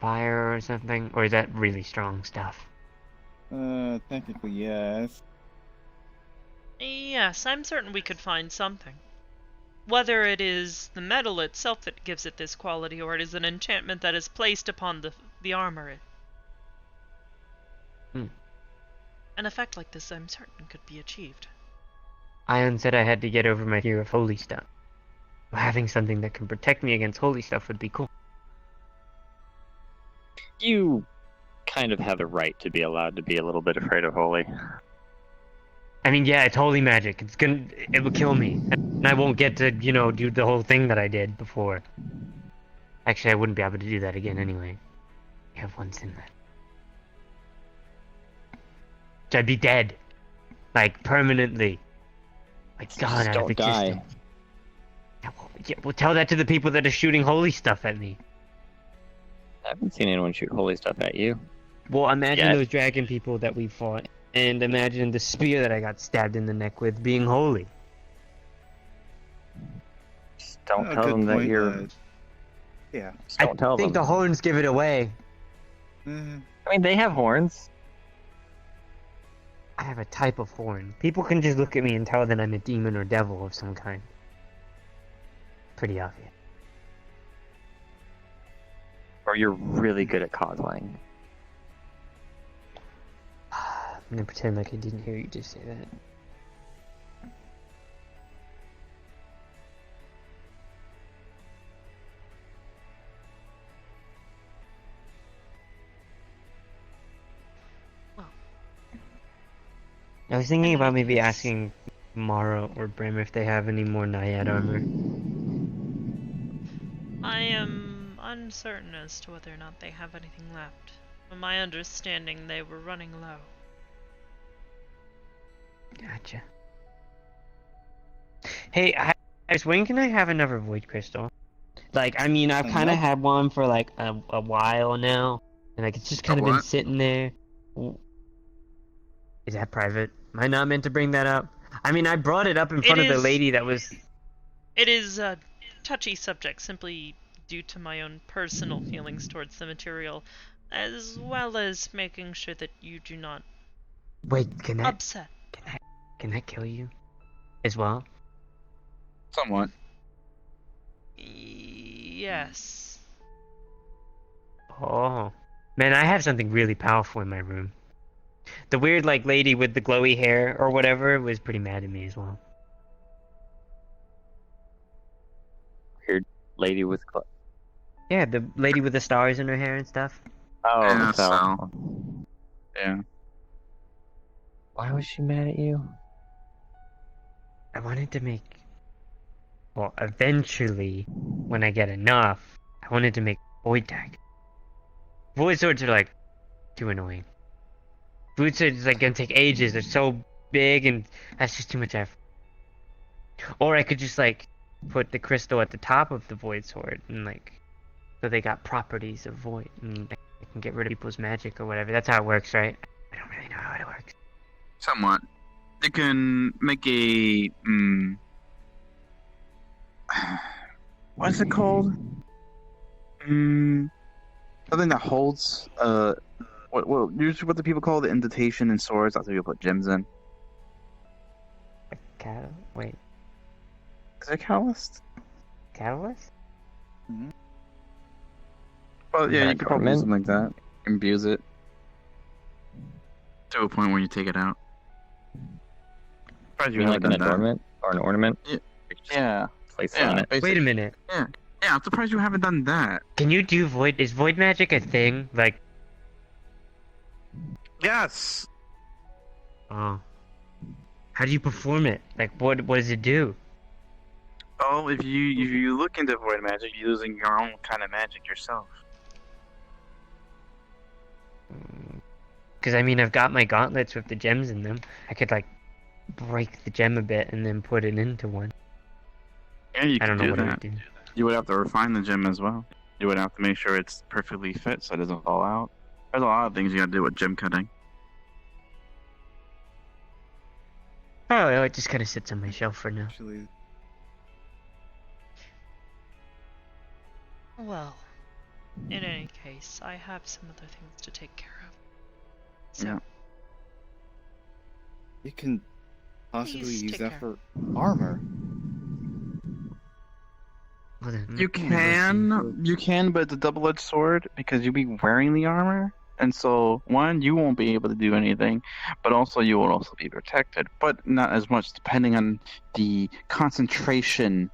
fire or something? Or is that really strong stuff? Technically, yes. Yes, I'm certain we could find something. Whether it is the metal itself that gives it this quality, or it is an enchantment that is placed upon the armor. An effect like this, I'm certain, could be achieved. Ion said I had to get over my fear of holy stuff. Having something that can protect me against holy stuff would be cool. You kind of have the right to be allowed to be a little bit afraid of holy. I mean, yeah, it's holy magic. It will kill me. And I won't get to, do the whole thing that I did before. Actually, I wouldn't be able to do that again anyway. I have one sin left. So I'd be dead. Like, permanently. Like, gone out of Don't die. existence. Yeah, well, tell that to the people that are shooting holy stuff at me. I haven't seen anyone shoot holy stuff at you. Well, imagine Yeah. those dragon people that we fought. And imagine the spear that I got stabbed in the neck with being holy. Just don't tell them that you're... Yeah. Just don't tell I think them. the horns give it away. I mean, they have horns. I have a type of horn. People can just look at me and tell that I'm a demon or devil of some kind. Pretty obvious. Or you're really good at cosplaying. I'm gonna pretend like I didn't hear you just say that. I was thinking about maybe asking Mara or Brim if they have any more Naiad armor. I am uncertain as to whether or not they have anything left. From my understanding, they were running low. Gotcha. Hey, when can I have another void crystal? Like, I mean, I've kind of had one for like a while now, and like it's just kind of been sitting there. Is that private? Am I not meant to bring that up? I mean, I brought it up in front of the lady that was... It is a touchy subject, simply due to my own personal feelings towards the material, as well as making sure that you do not upset. Can that kill you as well? Somewhat. Yes. Oh. Man, I have something really powerful in my room. The weird, like, lady with the glowy hair or whatever was pretty mad at me as well. Weird lady with... Yeah, the lady with the stars in her hair and stuff. Oh, Yeah, so... Yeah. Why was she mad at you? I wanted to make... Well, eventually, when I get enough, I wanted to make Void Tag. Void Swords are, like, too annoying. Void Swords is, like, gonna take ages. They're so big, and that's just too much effort. Or I could just, like, put the crystal at the top of the Void Sword, and, like... So they got properties of Void, and I can get rid of people's magic or whatever. That's how it works, right? I don't really know how it works. Somewhat. You can make a... what's it called? Something that holds... usually what do people call the indentation in swords? That's what people put gems in. Wait. Is it catalyst? Catalyst? Mm-hmm. Well, yeah, you could probably do something like that. Imbues it. To a point where you take it out. You mean like an adornment? Or an ornament? Yeah. Yeah. Place Yeah. on it. Wait a minute. Yeah. Yeah, I'm surprised you haven't done that. Can you do void? Is void magic a thing? Like, Yes. oh, how do you perform it? Like, what does it do? Oh, if you look into void magic, you're using your own kind of magic yourself. Because I mean, I've got my gauntlets with the gems in them. I could like break the gem a bit and then put it into one. Yeah, you I don't could know do what I that. would do. You would have to refine the gem as well. You would have to make sure it's perfectly fit so it doesn't fall out. There's a lot of things you gotta do with gem cutting. Oh, it just kind of sits on my shelf for now. Actually, Well, in any case, I have some other things to take care of. So, Yeah. you can possibly Please use take that care. for armor. Well, then, You can, but it's a double-edged sword because you'll be wearing the armor, and so one, you won't be able to do anything, but also you will also be protected, but not as much depending on the concentration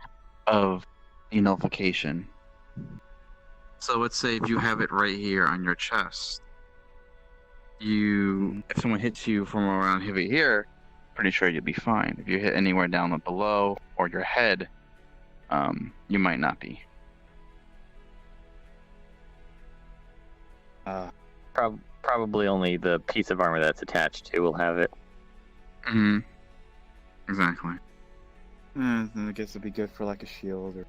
of the nullification. So let's say if you have it right here on your chest, if someone hits you from around here, pretty sure you'll be fine. If you hit anywhere down below or your head, you might not be. Probably only the piece of armor that's attached to will have it. Mm-hmm. Exactly. Then I guess it'd be good for like a shield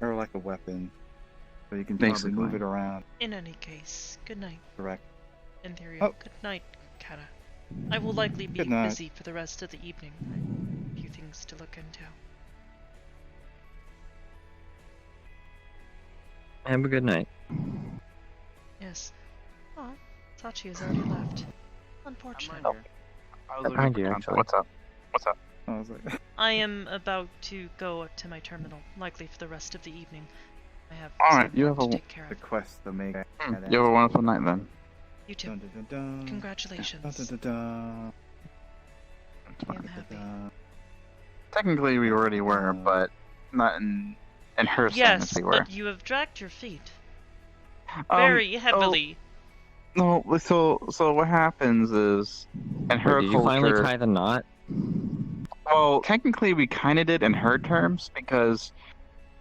or like a weapon, so you can probably Basically. move it around. in any case, good night. Correct. Ethereal, Oh. good night, Kata. I will likely be Good night. busy for the rest of the evening. A few things to look into. Have a good night. Yes. Oh, Sachi has already left. Unfortunate. I was Behind looking you, for actually. What's up? What's up? I was like, I am about to go up to my terminal, likely for the rest of the evening. I have Alright, some you work have to a take care the of. quest to make. You have a wonderful night then. You too. Dun, dun, dun, dun. Congratulations. Dun, dun, dun, I am happy. dun. Technically, we already were, but not in her sense Yes, we were. but you have dragged your feet Um, very heavily. No, so what happens is, in her Did culture. you finally tie the knot? Well, technically, we kind of did in her terms because,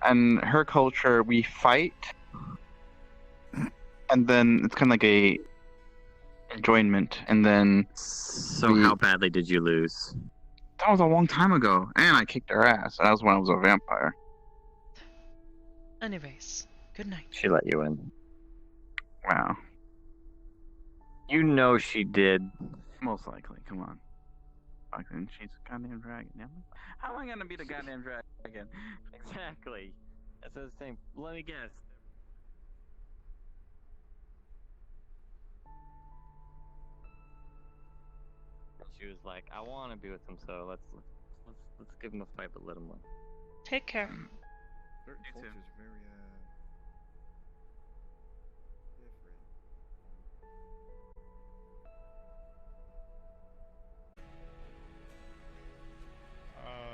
in her culture, we fight, and then it's kind of like a enjoyment, and then. So how badly did you lose? That was a long time ago, and I kicked her ass. That was when I was a vampire. Anyways, good night. She let you in. Wow. You know she did. Most likely. Come on. Fucking, she's a goddamn dragon. Yeah. How am I gonna be the goddamn dragon? Exactly. That's the same. Let me guess. She was like, "I want to be with him, so let's give him a fight, but let him win." Take care. Certain You too. cultures very different.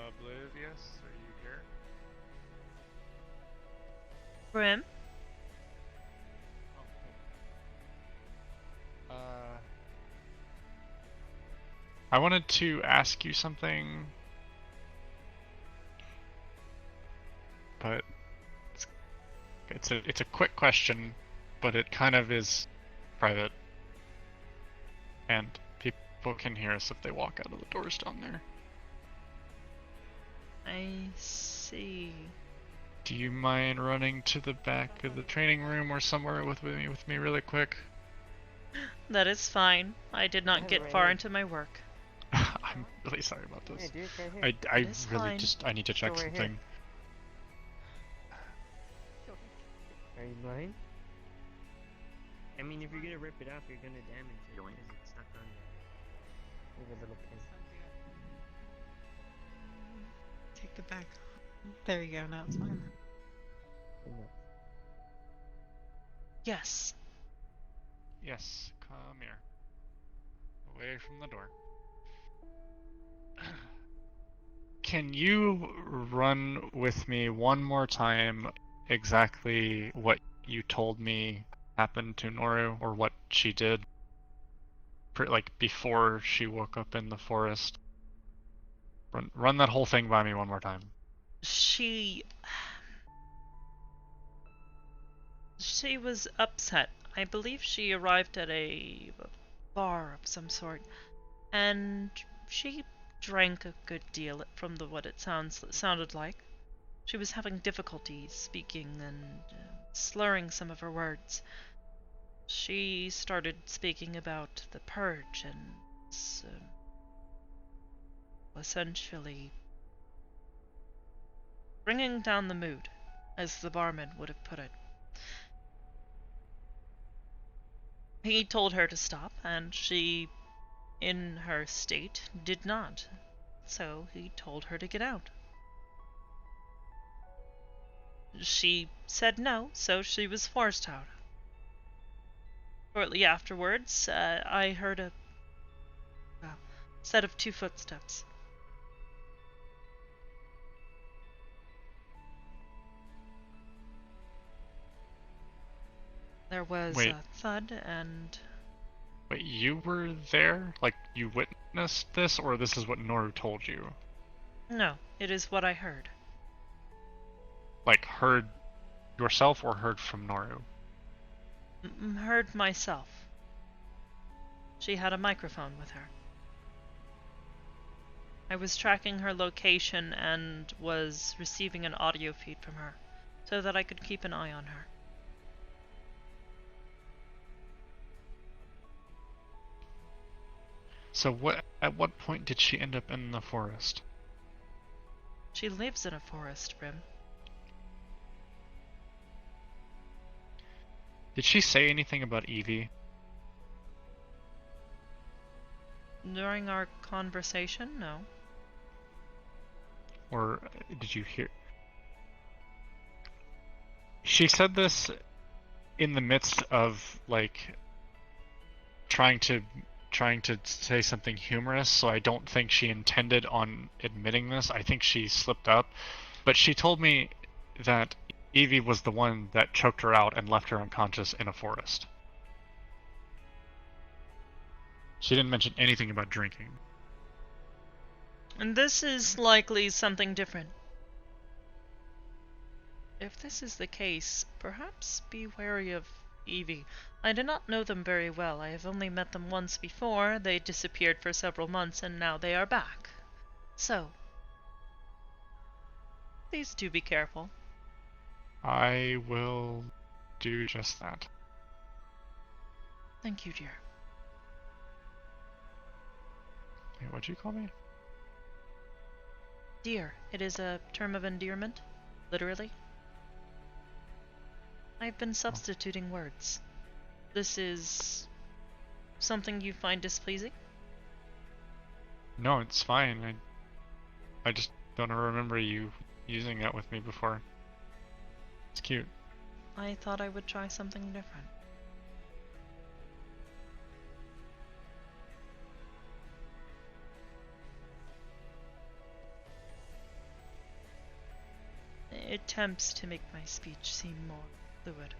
Oblivious, are you here? Brim? I wanted to ask you something, but it's a quick question, but it kind of is private, and people can hear us if they walk out of the doors down there. I see. Do you mind running to the back of the training room or somewhere with me really quick? That is fine. I did not get far into my work. I'm really sorry about this. I It's really fine. I need to check Go right here. something. Are you blind? I mean, if you're gonna rip it off, you're gonna damage it because it's stuck on there. Leave a little pin. Take it back. There you go. Now it's fine. Yes. Yes, come here. Away from the door. can you run with me one more time exactly what you told me happened to Noru, or what she did, like before she woke up in the forest? Run that whole thing by me one more time. She was upset. I believe she arrived at a bar of some sort, and she drank a good deal from what it sounded like. She was having difficulty speaking and slurring some of her words. She started speaking about the purge and essentially bringing down the mood, as the barman would have put it. He told her to stop, and she, in her state, did not. So he told her to get out. She said no, so she was forced out. Shortly afterwards, I heard a set of 2 footsteps. There was Wait. a thud and... Wait, you were there? Like, you witnessed this, or this is what Noru told you? No, it is what I heard. Like, heard yourself or heard from Noru? Heard myself. She had a microphone with her. I was tracking her location and was receiving an audio feed from her, so that I could keep an eye on her. So at what point did she end up in the forest? She lives in a forest, Brim. Did she say anything about Evie? During our conversation, no. Or did you hear? She said this in the midst of, like, trying to say something humorous, so I don't think she intended on admitting this. I think she slipped up. But she told me that Evie was the one that choked her out and left her unconscious in a forest. She didn't mention anything about drinking. And this is likely something different. If this is the case, perhaps be wary of Evie. I do not know them very well. I have only met them once before. They disappeared for several months, and now they are back. So, please do be careful. I will do just that. Thank you, dear. Hey, what'd you call me? Dear. It is a term of endearment, literally. I've been substituting words. This is something you find displeasing? No, it's fine. I just don't remember you using that with me before. It's cute. I thought I would try something different. It tempts to make my speech seem more fluid.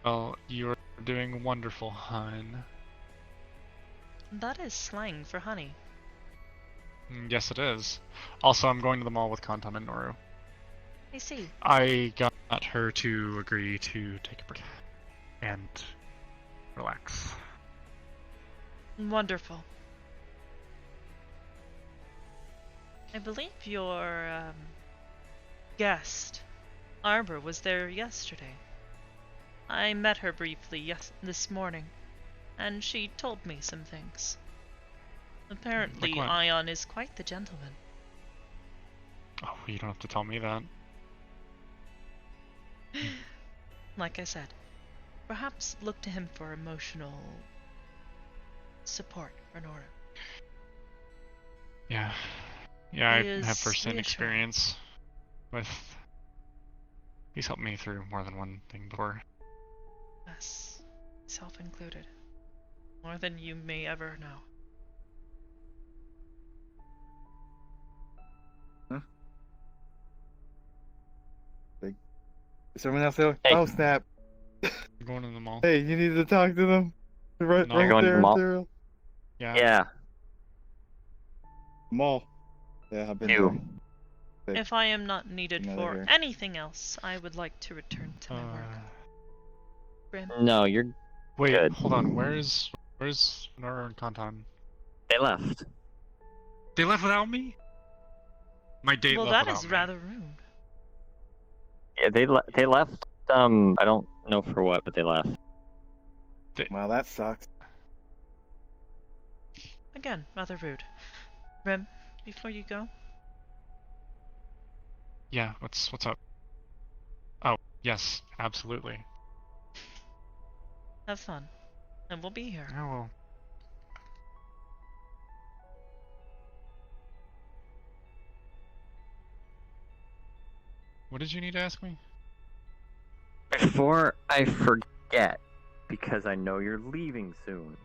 Well, you're doing wonderful, hon. That is slang for honey. Yes, it is. Also, I'm going to the mall with Kantam and Noru. I see. I got her to agree to take a break and relax. Wonderful. I believe your guest, Arbor, was there yesterday. I met her briefly this morning, and she told me some things. Apparently, Like what? Ion is quite the gentleman. Oh, you don't have to tell me that. Like I said, perhaps look to him for emotional support for Nora. Yeah. Yeah, I He is have first-hand reassuring. experience with... He's helped me through more than one thing before. Yes, self included. More than you may ever know. Is someone else there? Hey. Oh snap! I'm going in the mall. Hey, you need to talk to them. Right, No. right Going to the there, mall? Daryl. Yeah. Yeah. Mall. Yeah, I've been You. there. If I am not needed Another for here. anything else, I would like to return to my work. Grim. No, you're Wait, good. hold on. Where's Nora and Kantan? They left. They left without me? My date Well, left that without is me. rather rude. Yeah, they left. I don't know for what, but they left. Well, that sucks. Again, rather rude. Grim, before you go, Yeah, what's up? Oh, yes, absolutely. have fun. And we'll be here. I will. What did you need to ask me? Before I forget, because I know you're leaving soon.